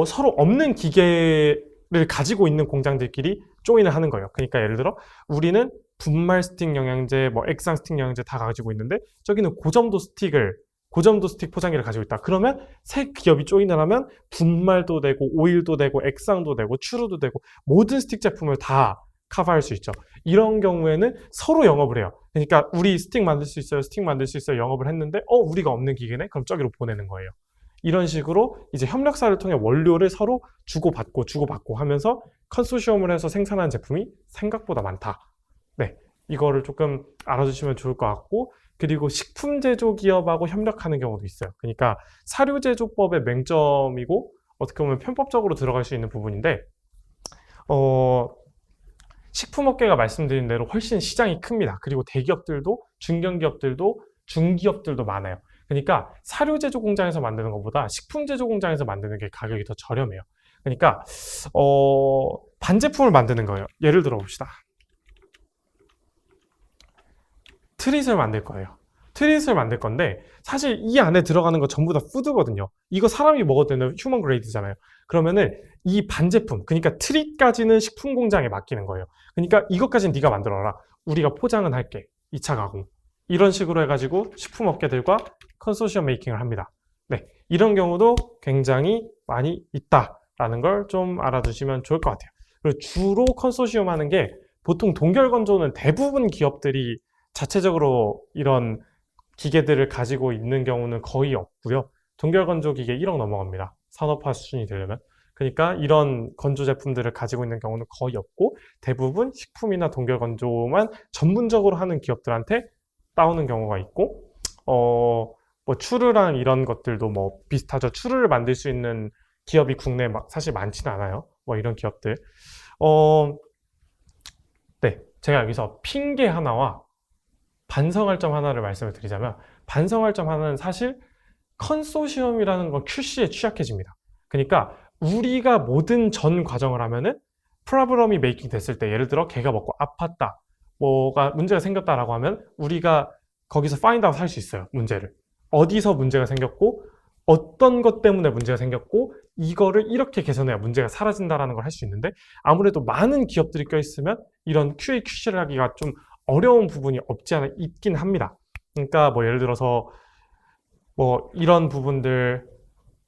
서로 없는 기계를 가지고 있는 공장들끼리 조인을 하는 거예요. 그러니까 예를 들어 우리는 분말 스틱 영양제, 뭐 액상 스틱 영양제 다 가지고 있는데 저기는 고점도 스틱 포장기를 가지고 있다. 그러면 세 기업이 조인을 하면 분말도 되고 오일도 되고 액상도 되고 추루도 되고 모든 스틱 제품을 다 커버할 수 있죠. 이런 경우에는 서로 영업을 해요. 그러니까 우리 스틱 만들 수 있어요, 스틱 만들 수 있어요 영업을 했는데 우리가 없는 기계네? 그럼 저기로 보내는 거예요. 이런 식으로 이제 협력사를 통해 원료를 서로 주고받고 하면서 컨소시엄을 해서 생산한 제품이 생각보다 많다. 네, 이거를 조금 알아주시면 좋을 것 같고, 그리고 식품 제조 기업하고 협력하는 경우도 있어요. 그러니까 사료 제조법의 맹점이고 어떻게 보면 편법적으로 들어갈 수 있는 부분인데 식품업계가 말씀드린 대로 훨씬 시장이 큽니다. 그리고 대기업들도 중견기업들도 중기업들도 많아요. 그러니까 사료 제조 공장에서 만드는 것보다 식품 제조 공장에서 만드는 게 가격이 더 저렴해요. 그러니까 반제품을 만드는 거예요. 예를 들어 봅시다. 트릿을 만들 거예요. 트릿을 만들 건데 사실 이 안에 들어가는 거 전부 다 푸드거든요. 이거 사람이 먹어도 되는 휴먼 그레이드잖아요. 그러면은 이 반제품, 그러니까 트릿까지는 식품 공장에 맡기는 거예요. 그러니까 이것까지는 네가 만들어라. 우리가 포장은 할게. 2차 가공. 이런 식으로 해가지고 식품업계들과 컨소시엄 메이킹을 합니다. 네, 이런 경우도 굉장히 많이 있다라는 걸 좀 알아두시면 좋을 것 같아요. 그리고 주로 컨소시엄 하는 게 보통 동결건조는 대부분 기업들이 자체적으로 이런 기계들을 가지고 있는 경우는 거의 없고요. 동결건조 기계 1억 넘어갑니다. 산업화 수준이 되려면. 그러니까 이런 건조 제품들을 가지고 있는 경우는 거의 없고 대부분 식품이나 동결건조만 전문적으로 하는 기업들한테 따오는 경우가 있고 뭐 추르랑 이런 것들도 뭐 비슷하죠. 추르를 만들 수 있는 기업이 국내에 사실 많지는 않아요. 뭐 이런 기업들. 네, 제가 여기서 핑계 하나와 반성할 점 하나를 말씀을 드리자면 반성할 점 하나는 사실 컨소시엄이라는 건 QC에 취약해집니다. 그러니까 우리가 모든 전 과정을 하면은 프로블럼이 메이킹 됐을 때 예를 들어 개가 먹고 아팠다, 뭐가 문제가 생겼다라고 하면 우리가 거기서 파인드 아웃 할 수 있어요. 문제를. 어디서 문제가 생겼고 어떤 것 때문에 문제가 생겼고 이거를 이렇게 개선해야 문제가 사라진다라는 걸 할 수 있는데 아무래도 많은 기업들이 껴있으면 이런 QA, QC를 하기가 좀 어려운 부분이 없지 않아 있긴 합니다. 그러니까 뭐 예를 들어서 뭐 이런 부분들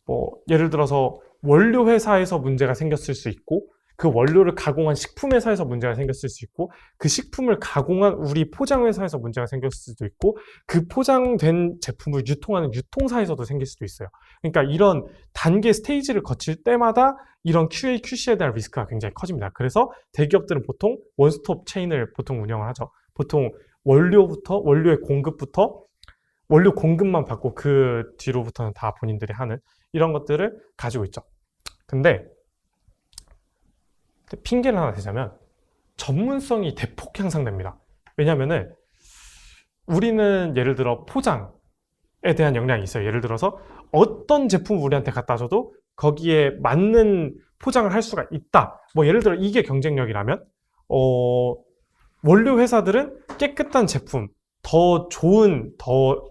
뭐 예를 들어서 원료 회사에서 문제가 생겼을 수 있고 그 원료를 가공한 식품 회사에서 문제가 생겼을 수 있고 그 식품을 가공한 우리 포장 회사에서 문제가 생겼을 수도 있고 그 포장된 제품을 유통하는 유통사에서도 생길 수도 있어요. 그러니까 이런 단계 스테이지를 거칠 때마다 이런 QA, QC에 대한 리스크가 굉장히 커집니다. 그래서 대기업들은 보통 원스톱 체인을 보통 운영을 하죠. 보통 원료의 공급부터 원료 공급만 받고 그 뒤로부터는 다 본인들이 하는 이런 것들을 가지고 있죠. 근데 핑계를 하나 대자면 전문성이 대폭 향상됩니다. 왜냐면은 우리는 예를 들어 포장에 대한 역량이 있어요. 예를 들어서 어떤 제품 우리한테 갖다 줘도 거기에 맞는 포장을 할 수가 있다. 뭐 예를 들어 이게 경쟁력이라면 원료 회사들은 깨끗한 제품, 더 좋은, 더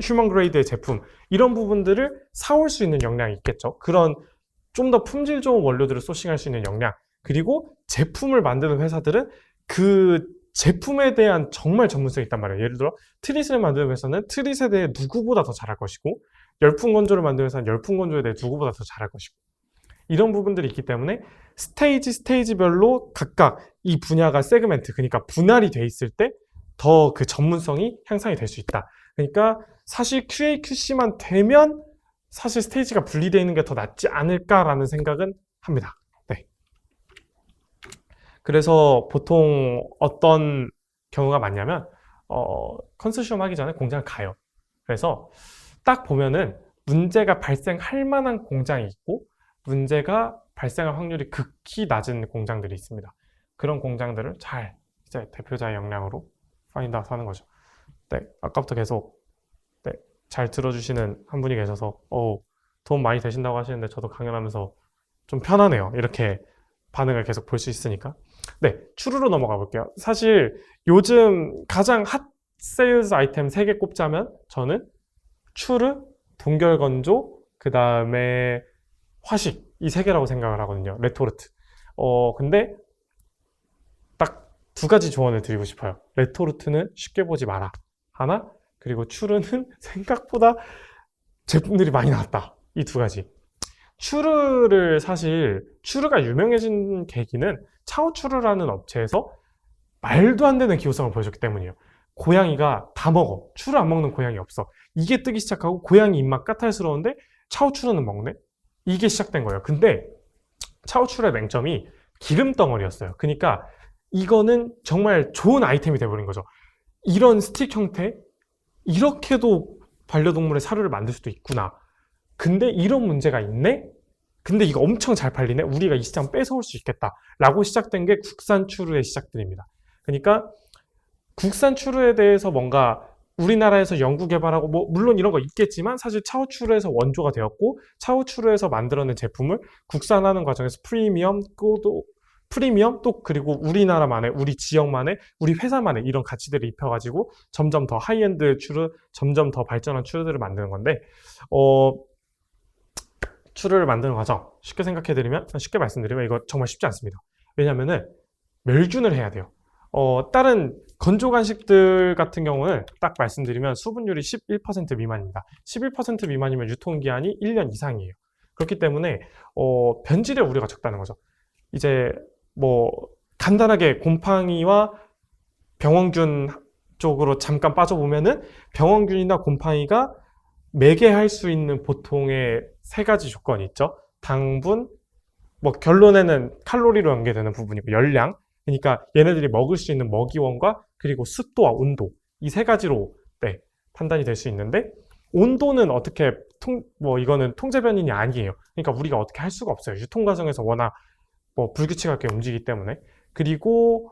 휴먼 그레이드의 제품 이런 부분들을 사올 수 있는 역량이 있겠죠. 그런 좀 더 품질 좋은 원료들을 소싱할 수 있는 역량, 그리고 제품을 만드는 회사들은 그 제품에 대한 정말 전문성이 있단 말이에요. 예를 들어 트릿을 만드는 회사는 트릿에 대해 누구보다 더 잘할 것이고 열풍 건조를 만드는 회사는 열풍 건조에 대해 누구보다 더 잘할 것이고 이런 부분들이 있기 때문에 스테이지별로 각각 이 분야가 세그멘트, 그러니까 분할이 돼 있을 때 더 그 전문성이 향상이 될 수 있다. 그러니까 사실 QA, QC만 되면 사실 스테이지가 분리되어 있는 게 더 낫지 않을까라는 생각은 합니다. 네. 그래서 보통 어떤 경우가 많냐면 컨소시엄 하기 전에 공장을 가요. 그래서 딱 보면은 문제가 발생할 만한 공장이 있고 문제가 발생할 확률이 극히 낮은 공장들이 있습니다. 그런 공장들을 잘 이제 대표자의 역량으로 파인드 아웃 하는 거죠. 네, 아까부터 계속 네, 잘 들어주시는 한 분이 계셔서 도움 많이 되신다고 하시는데 저도 강연하면서 좀 편하네요. 이렇게 반응을 계속 볼 수 있으니까. 네, 추루로 넘어가 볼게요. 사실 요즘 가장 핫 세일즈 아이템 3개 꼽자면 저는 추르, 동결건조, 그 다음에 화식 이 3개라고 생각을 하거든요. 레토르트. 근데 딱 2가지 조언을 드리고 싶어요. 레토르트는 쉽게 보지 마라. 하나, 그리고 추르는 생각보다 제품들이 많이 나왔다. 이 2가지. 추르를 사실 추르가 유명해진 계기는 차오추르라는 업체에서 말도 안 되는 기호성을 보여줬기 때문이에요. 고양이가 다 먹어. 추르 안 먹는 고양이 없어. 이게 뜨기 시작하고 고양이 입맛 까탈스러운데 차오추르는 먹네? 이게 시작된 거예요. 근데 차오추르의 맹점이 기름 덩어리였어요. 그러니까 이거는 정말 좋은 아이템이 돼버린 거죠. 이런 스틱 형태, 이렇게도 반려동물의 사료를 만들 수도 있구나. 근데 이런 문제가 있네? 근데 이거 엄청 잘 팔리네? 우리가 이 시장 뺏어올 수 있겠다. 라고 시작된 게 국산 추루의 시작들입니다. 그러니까 국산 추루에 대해서 뭔가 우리나라에서 연구 개발하고 뭐 물론 이런 거 있겠지만 사실 차오추르에서 원조가 되었고 차오추르에서 만들어낸 제품을 국산하는 과정에서 프리미엄 또 그리고 우리나라만의 우리 지역만의 우리 회사만의 이런 가치들을 입혀가지고 점점 더 하이엔드 추르 점점 더 발전한 추르들을 만드는 건데 추르를 만드는 과정 쉽게 말씀드리면 이거 정말 쉽지 않습니다. 왜냐면은 멸균을 해야 돼요. 다른 건조 간식들 같은 경우는 딱 말씀드리면 수분율이 11% 미만입니다. 11% 미만이면 유통기한이 1년 이상이에요. 그렇기 때문에 변질의 우려가 적다는 거죠. 이제 뭐 간단하게 곰팡이와 병원균 쪽으로 잠깐 빠져보면은 병원균이나 곰팡이가 매개할 수 있는 보통의 3가지 조건이 있죠. 당분, 뭐 결론에는 칼로리로 연계되는 부분이고 열량, 그러니까 얘네들이 먹을 수 있는 먹이원과 그리고 습도와 온도 이 3가지로 판단이 될 수 있는데 온도는 어떻게 이거는 통제 변인이 아니에요. 그러니까 우리가 어떻게 할 수가 없어요. 유통 과정에서 워낙 불규칙하게 움직이기 때문에. 그리고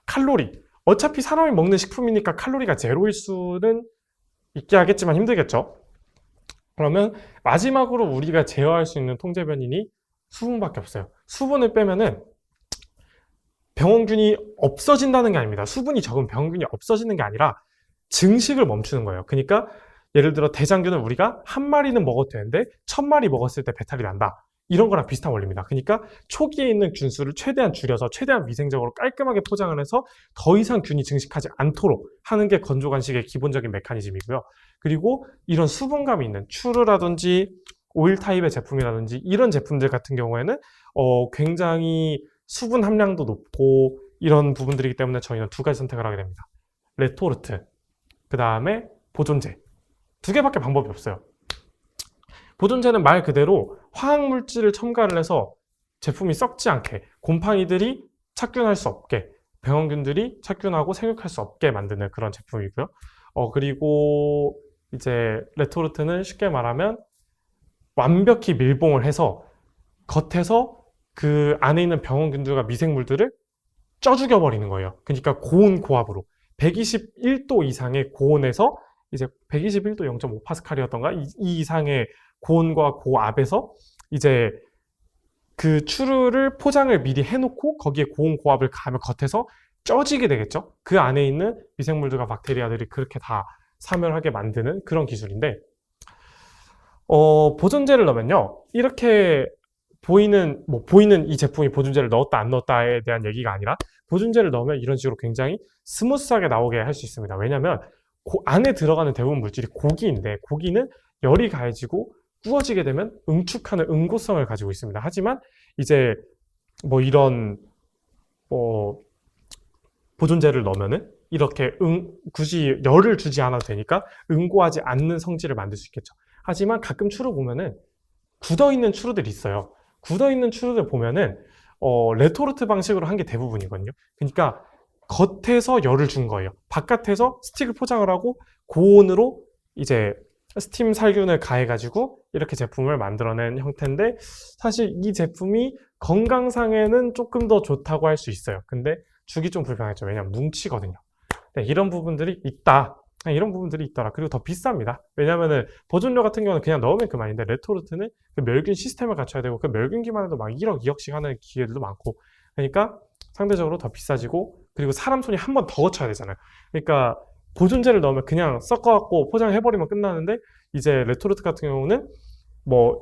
칼로리 어차피 사람이 먹는 식품이니까 칼로리가 제로일 수는 있게 하겠지만 힘들겠죠. 그러면 마지막으로 우리가 제어할 수 있는 통제 변인이 수분밖에 없어요. 수분을 빼면은 병원균이 없어진다는 게 아닙니다. 수분이 적은 병원균이 없어지는 게 아니라 증식을 멈추는 거예요. 그러니까 예를 들어 대장균을 우리가 1마리는 먹어도 되는데 1000마리 먹었을 때 배탈이 난다. 이런 거랑 비슷한 원리입니다. 그러니까 초기에 있는 균수를 최대한 줄여서 최대한 위생적으로 깔끔하게 포장을 해서 더 이상 균이 증식하지 않도록 하는 게 건조 간식의 기본적인 메커니즘이고요. 그리고 이런 수분감이 있는 추르라든지 오일 타입의 제품이라든지 이런 제품들 같은 경우에는 굉장히 수분 함량도 높고 이런 부분들이기 때문에 저희는 2가지 선택을 하게 됩니다. 레토르트, 그 다음에 보존제. 2개밖에 방법이 없어요. 보존제는 말 그대로 화학물질을 첨가를 해서 제품이 썩지 않게 곰팡이들이 착균할 수 없게 병원균들이 착균하고 생육할 수 없게 만드는 그런 제품이고요. 그리고 이제 레토르트는 쉽게 말하면 완벽히 밀봉을 해서 겉에서 그 안에 있는 병원균들과 미생물들을 쪄 죽여버리는 거예요. 그러니까 고온 고압으로 121도 이상의 고온에서 이제 121도 0.5파스칼이었던가 이 이상의 고온과 고압에서 이제 그 추르를 포장을 미리 해놓고 거기에 고온 고압을 가하면 겉에서 쪄지게 되겠죠. 그 안에 있는 미생물들과 박테리아들이 그렇게 다 사멸하게 만드는 그런 기술인데 보존제를 넣으면요 이렇게 보이는 이 제품이 보존제를 넣었다 안 넣었다에 대한 얘기가 아니라 보존제를 넣으면 이런 식으로 굉장히 스무스하게 나오게 할 수 있습니다. 왜냐하면 안에 들어가는 대부분 물질이 고기인데 고기는 열이 가해지고 구워지게 되면 응축하는 응고성을 가지고 있습니다. 하지만 이제 이런 보존제를 넣으면은 이렇게 굳이 열을 주지 않아도 되니까 응고하지 않는 성질을 만들 수 있겠죠. 하지만 가끔 추루 보면은 굳어있는 추루들이 있어요. 굳어있는 추루들 보면은 레토르트 방식으로 한 게 대부분이거든요. 그러니까 겉에서 열을 준 거예요. 바깥에서 스틱을 포장을 하고 고온으로 이제 스팀 살균을 가해가지고 이렇게 제품을 만들어낸 형태인데 사실 이 제품이 건강상에는 조금 더 좋다고 할 수 있어요. 근데 주기 좀 불편하죠. 왜냐면 뭉치거든요. 네, 이런 부분들이 있다. 이런 부분들이 있더라. 그리고 더 비쌉니다. 왜냐면은 보존료 같은 경우는 그냥 넣으면 그만인데 레토르트는 그 멸균 시스템을 갖춰야 되고 그 멸균기만 해도 막 1억, 2억씩 하는 기계들도 많고 그러니까 상대적으로 더 비싸지고 그리고 사람 손이 한 번 더 거쳐야 되잖아요. 그러니까 보존제를 넣으면 그냥 섞어갖고 포장해버리면 끝나는데 이제 레토르트 같은 경우는 뭐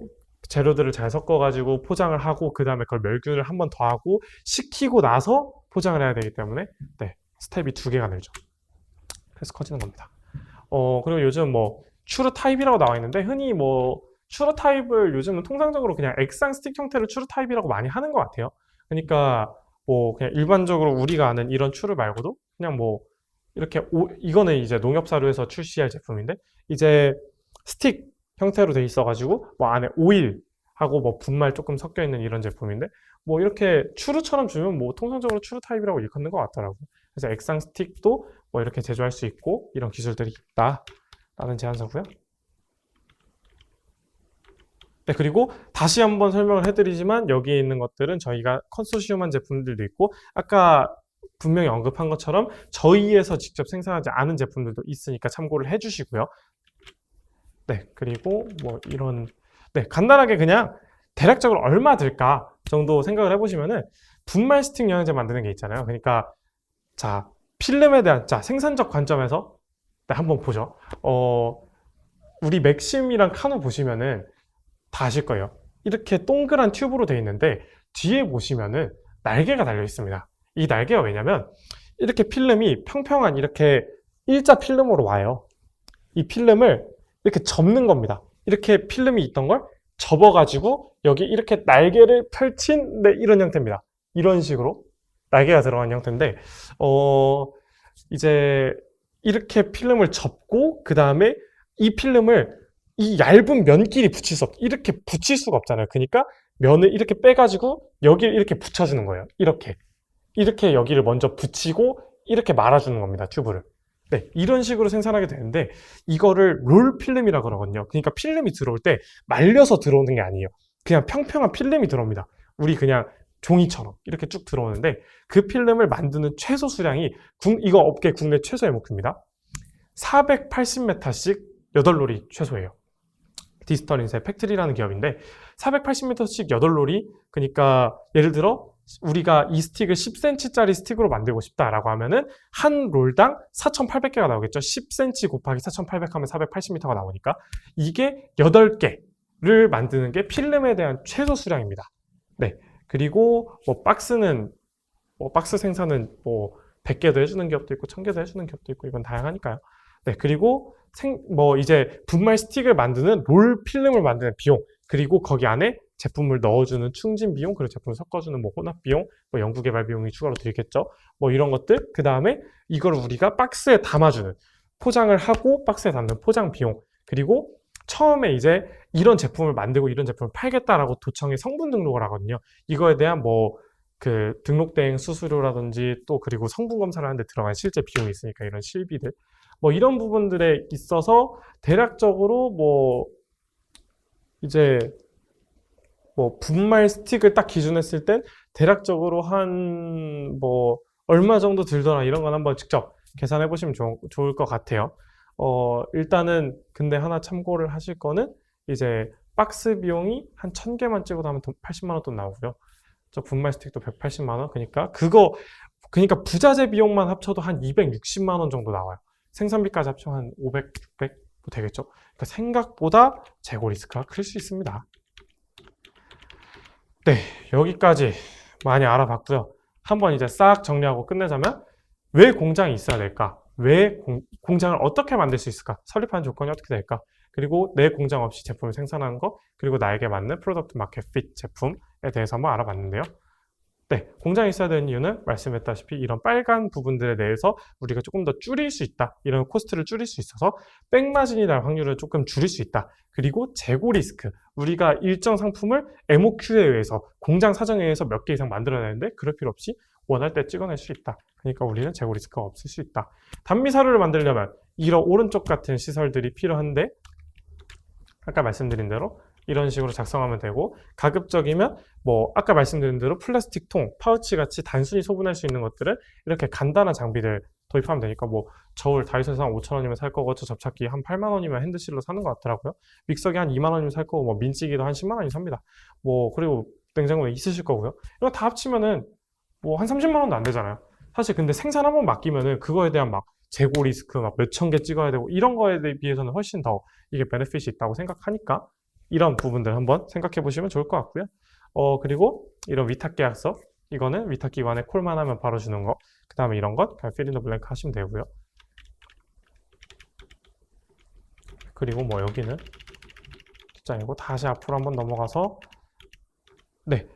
재료들을 잘 섞어가지고 포장을 하고 그 다음에 그걸 멸균을 한 번 더 하고 식히고 나서 포장을 해야 되기 때문에 네, 스텝이 2개가 늘죠. 그래서 커지는 겁니다. 그리고 요즘 뭐 추르 타입이라고 나와 있는데 흔히 뭐 추르 타입을 요즘은 통상적으로 그냥 액상 스틱 형태를 추르 타입이라고 많이 하는 것 같아요. 그러니까 뭐 그냥 일반적으로 우리가 아는 이런 추르 말고도 그냥 뭐 이렇게 이거는 이제 농협사료에서 출시할 제품인데 이제 스틱 형태로 돼 있어가지고 뭐 안에 오일하고 뭐 분말 조금 섞여 있는 이런 제품인데 뭐 이렇게 추르처럼 주면 뭐 통상적으로 추르 타입이라고 일컫는 것 같더라고요. 그래서 액상 스틱도 뭐 이렇게 제조할 수 있고 이런 기술들이 있다라는 제안서고요. 네, 그리고 다시 한번 설명을 해드리지만 여기에 있는 것들은 저희가 컨소시엄한 제품들도 있고 아까 분명히 언급한 것처럼 저희에서 직접 생산하지 않은 제품들도 있으니까 참고를 해주시고요. 네, 그리고 뭐 이런 네, 간단하게 그냥 대략적으로 얼마 들까 정도 생각을 해보시면은 분말 스틱 영양제 만드는 게 있잖아요. 그러니까 자, 필름에 대한 생산적 관점에서 네, 한번 보죠. 우리 맥심이랑 카누 보시면은 다 아실 거예요. 이렇게 동그란 튜브로 되어 있는데 뒤에 보시면은 날개가 달려 있습니다. 이 날개가 왜냐면 이렇게 필름이 평평한 이렇게 일자 필름으로 와요. 이 필름을 이렇게 접는 겁니다. 이렇게 필름이 있던 걸 접어가지고 여기 이렇게 날개를 펼친 네, 이런 형태입니다. 이런 식으로 날개가 들어간 형태인데 이제 이렇게 필름을 접고 그 다음에 이 필름을 이 얇은 면끼리 붙일 수 이렇게 붙일 수가 없잖아요. 그러니까 면을 이렇게 빼가지고 여기를 이렇게 붙여주는 거예요. 이렇게 여기를 먼저 붙이고 이렇게 말아주는 겁니다. 튜브를. 네, 이런 식으로 생산하게 되는데 이거를 롤 필름이라고 그러거든요. 그러니까 필름이 들어올 때 말려서 들어오는 게 아니에요. 그냥 평평한 필름이 들어옵니다. 우리 그냥 종이처럼 이렇게 쭉 들어오는데 그 필름을 만드는 최소 수량이 이거 업계 국내 최소의 목표입니다. 480m씩 8롤이 최소예요. 디지털인쇄 팩트리라는 기업인데 480m씩 8롤이 그러니까 예를 들어 우리가 이 스틱을 10cm짜리 스틱으로 만들고 싶다라고 하면은 한 롤당 4,800개가 나오겠죠. 10cm 곱하기 4,800 하면 480m가 나오니까 이게 8개를 만드는 게 필름에 대한 최소 수량입니다. 네. 그리고 뭐 박스는 박스 생산은 뭐 100개도 해주는 기업도 있고 1000개도 해주는 기업도 있고 이건 다양하니까요. 네. 그리고 이제 분말 스틱을 만드는 롤 필름을 만드는 비용 그리고 거기 안에 제품을 넣어주는 충진 비용, 그리고 제품을 섞어주는 뭐 혼합 비용, 뭐 연구 개발 비용이 추가로 들겠죠. 뭐 이런 것들, 그 다음에 이걸 우리가 박스에 담아주는 포장을 하고 박스에 담는 포장 비용, 그리고 처음에 이제 이런 제품을 만들고 이런 제품을 팔겠다라고 도청에 성분 등록을 하거든요. 이거에 대한 뭐 그 등록대행 수수료라든지 또 그리고 성분 검사를 하는데 들어간 실제 비용이 있으니까 이런 실비들, 뭐 이런 부분들에 있어서 대략적으로 뭐 이제 뭐 분말 스틱을 딱 기준했을 땐 대략적으로 한 뭐 얼마 정도 들더라 이런 건 한번 직접 계산해 보시면 좋을 것 같아요. 일단은 근데 하나 참고를 하실 거는 이제 박스 비용이 한 1000개만 찍어도 하면 80만 원 돈 나오고요. 저 분말 스틱도 180만 원. 그러니까 부자재 비용만 합쳐도 한 260만 원 정도 나와요. 생산비까지 합치면 한 500, 600 되겠죠. 그러니까 생각보다 재고 리스크가 클 수 있습니다. 네, 여기까지 많이 알아봤고요. 한번 이제 싹 정리하고 끝내자면 왜 공장이 있어야 될까? 왜 공장을 어떻게 만들 수 있을까? 설립하는 조건이 어떻게 될까? 그리고 내 공장 없이 제품을 생산하는 거, 그리고 나에게 맞는 프로덕트 마켓 핏 제품에 대해서 한번 알아봤는데요. 네, 공장이 있어야 되는 이유는 말씀했다시피 이런 빨간 부분들에 대해서 우리가 조금 더 줄일 수 있다. 이런 코스트를 줄일 수 있어서 백마진이 날 확률을 조금 줄일 수 있다. 그리고 재고 리스크. 우리가 일정 상품을 MOQ에 의해서 공장 사정에 의해서 몇 개 이상 만들어야 되는데 그럴 필요 없이 원할 때 찍어낼 수 있다. 그러니까 우리는 재고 리스크가 없을 수 있다. 단미 사료를 만들려면 이런 오른쪽 같은 시설들이 필요한데 아까 말씀드린 대로 이런 식으로 작성하면 되고 가급적이면 뭐 아까 말씀드린 대로 플라스틱 통, 파우치 같이 단순히 소분할 수 있는 것들은 이렇게 간단한 장비들 도입하면 되니까 뭐 저울 다이소에서 한 5,000원이면 살 거고 저 접착기 한 8만 원이면 핸드실로 사는 것 같더라고요. 믹서기 한 2만 원이면 살 거고 뭐 민찌기도 한 10만 원이 삽니다. 뭐 그리고 냉장고에 있으실 거고요. 이거 다 합치면은 뭐 한 30만 원도 안 되잖아요. 사실 근데 생산 한번 맡기면은 그거에 대한 막 재고 리스크 막 몇천 개 찍어야 되고 이런 거에 비해서는 훨씬 더 이게 베네핏이 있다고 생각하니까 이런 부분들 한번 생각해 보시면 좋을 것 같고요. 그리고 이런 위탁 계약서 이거는 위탁 기관에 콜만 하면 바로 주는 거. 그 다음에 이런 것 그냥 필인더 블랭크 하시면 되고요. 그리고 뭐 여기는 뒷장이고 다시 앞으로 한번 넘어가서 네,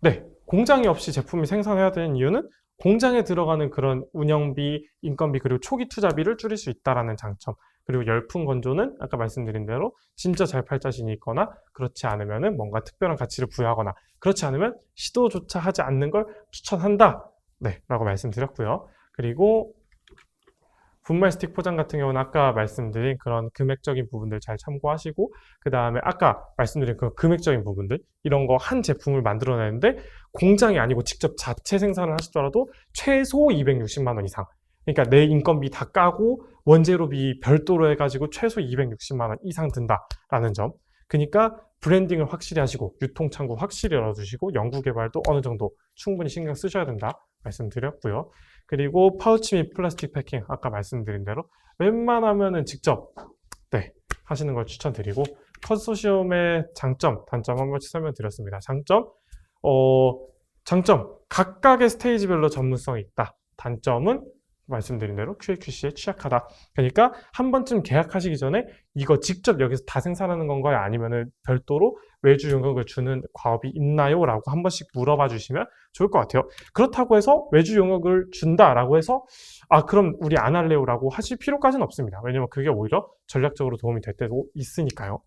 네, 공장이 없이 제품이 생산해야 되는 이유는 공장에 들어가는 그런 운영비, 인건비, 그리고 초기 투자비를 줄일 수 있다는 장점. 그리고 열풍 건조는 아까 말씀드린 대로 진짜 잘 팔 자신이 있거나 그렇지 않으면 뭔가 특별한 가치를 부여하거나 그렇지 않으면 시도조차 하지 않는 걸 추천한다. 네, 라고 말씀드렸고요. 그리고 분말 스틱 포장 같은 경우는 아까 말씀드린 그런 금액적인 부분들 잘 참고하시고 그 다음에 아까 말씀드린 그 금액적인 부분들 이런 거 한 제품을 만들어내는데 공장이 아니고 직접 자체 생산을 하시더라도 최소 260만 원 이상 그러니까 내 인건비 다 까고 원재료비 별도로 해가지고 최소 260만 원 이상 든다라는 점 그러니까 브랜딩을 확실히 하시고 유통창구 확실히 열어주시고 연구개발도 어느 정도 충분히 신경 쓰셔야 된다 말씀드렸고요. 그리고 파우치 및 플라스틱 패킹 아까 말씀드린 대로 웬만하면은 직접 하시는 걸 추천드리고 컨소시엄의 장점, 단점 한 번씩 설명드렸습니다. 장점 각각의 스테이지별로 전문성이 있다. 단점은 말씀드린 대로 QA/QC에 취약하다. 그러니까 한 번쯤 계약하시기 전에 이거 직접 여기서 다 생산하는 건가요? 아니면은 별도로 외주 용역을 주는 과업이 있나요? 라고 한 번씩 물어봐 주시면 좋을 것 같아요. 그렇다고 해서 외주 용역을 준다라고 해서 그럼 우리 안 할래요? 라고 하실 필요까지는 없습니다. 왜냐면 그게 오히려 전략적으로 도움이 될 때도 있으니까요.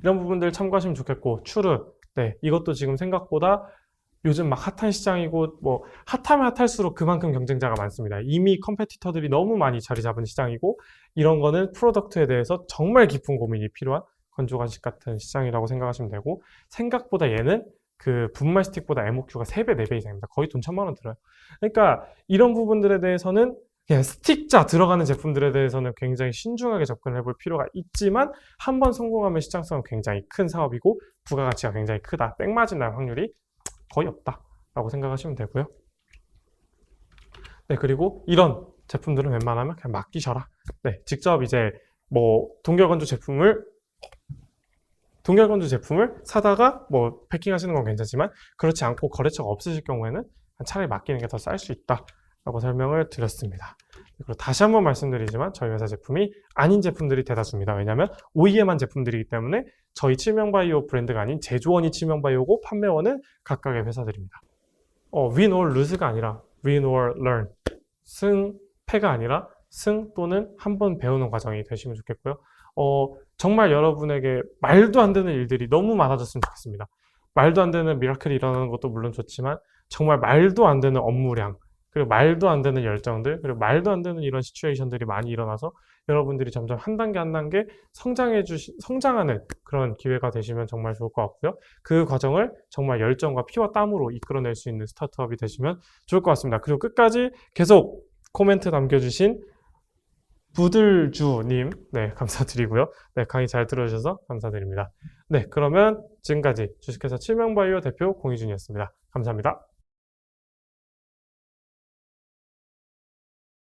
이런 부분들 참고하시면 좋겠고 추르 이것도 지금 생각보다 요즘 막 핫한 시장이고 뭐 핫하면 핫할수록 그만큼 경쟁자가 많습니다. 이미 컴페티터들이 너무 많이 자리 잡은 시장이고 이런 거는 프로덕트에 대해서 정말 깊은 고민이 필요한 건조간식 같은 시장이라고 생각하시면 되고 생각보다 얘는 그 분말 스틱보다 MOQ가 3배, 4배 이상입니다. 거의 돈 1,000만 원 들어요. 그러니까 이런 부분들에 대해서는 그냥 스틱자 들어가는 제품들에 대해서는 굉장히 신중하게 접근을 해볼 필요가 있지만 한번 성공하면 시장성은 굉장히 큰 사업이고 부가가치가 굉장히 크다. 백마진 날 확률이 거의 없다라고 생각하시면 되고요. 그리고 이런 제품들은 웬만하면 그냥 맡기셔라. 직접 이제 뭐 동결건조 제품을 사다가 뭐 패킹하시는 건 괜찮지만 그렇지 않고 거래처가 없으실 경우에는 차라리 맡기는 게 더 쌀 수 있다라고 설명을 드렸습니다. 그리고 다시 한번 말씀드리지만 저희 회사 제품이 아닌 제품들이 대다수입니다. 왜냐하면 OEM한 제품들이기 때문에 저희 칠명바이오 브랜드가 아닌 제조원이 칠명바이오고 판매원은 각각의 회사들입니다. win or lose가 아니라 win or learn. 승패가 아니라 승 또는 한 번 배우는 과정이 되시면 좋겠고요. 정말 여러분에게 말도 안 되는 일들이 너무 많아졌으면 좋겠습니다. 말도 안 되는 미라클이 일어나는 것도 물론 좋지만 정말 말도 안 되는 업무량 그리고 말도 안 되는 열정들 그리고 말도 안 되는 이런 시츄에이션들이 많이 일어나서 여러분들이 점점 한 단계 한 단계 성장하는 그런 기회가 되시면 정말 좋을 것 같고요. 그 과정을 정말 열정과 피와 땀으로 이끌어낼 수 있는 스타트업이 되시면 좋을 것 같습니다. 그리고 끝까지 계속 코멘트 남겨주신 부들주님 감사드리고요. 강의 잘 들어주셔서 감사드립니다. 그러면 지금까지 주식회사 칠명바이오 대표 공희준이었습니다. 감사합니다.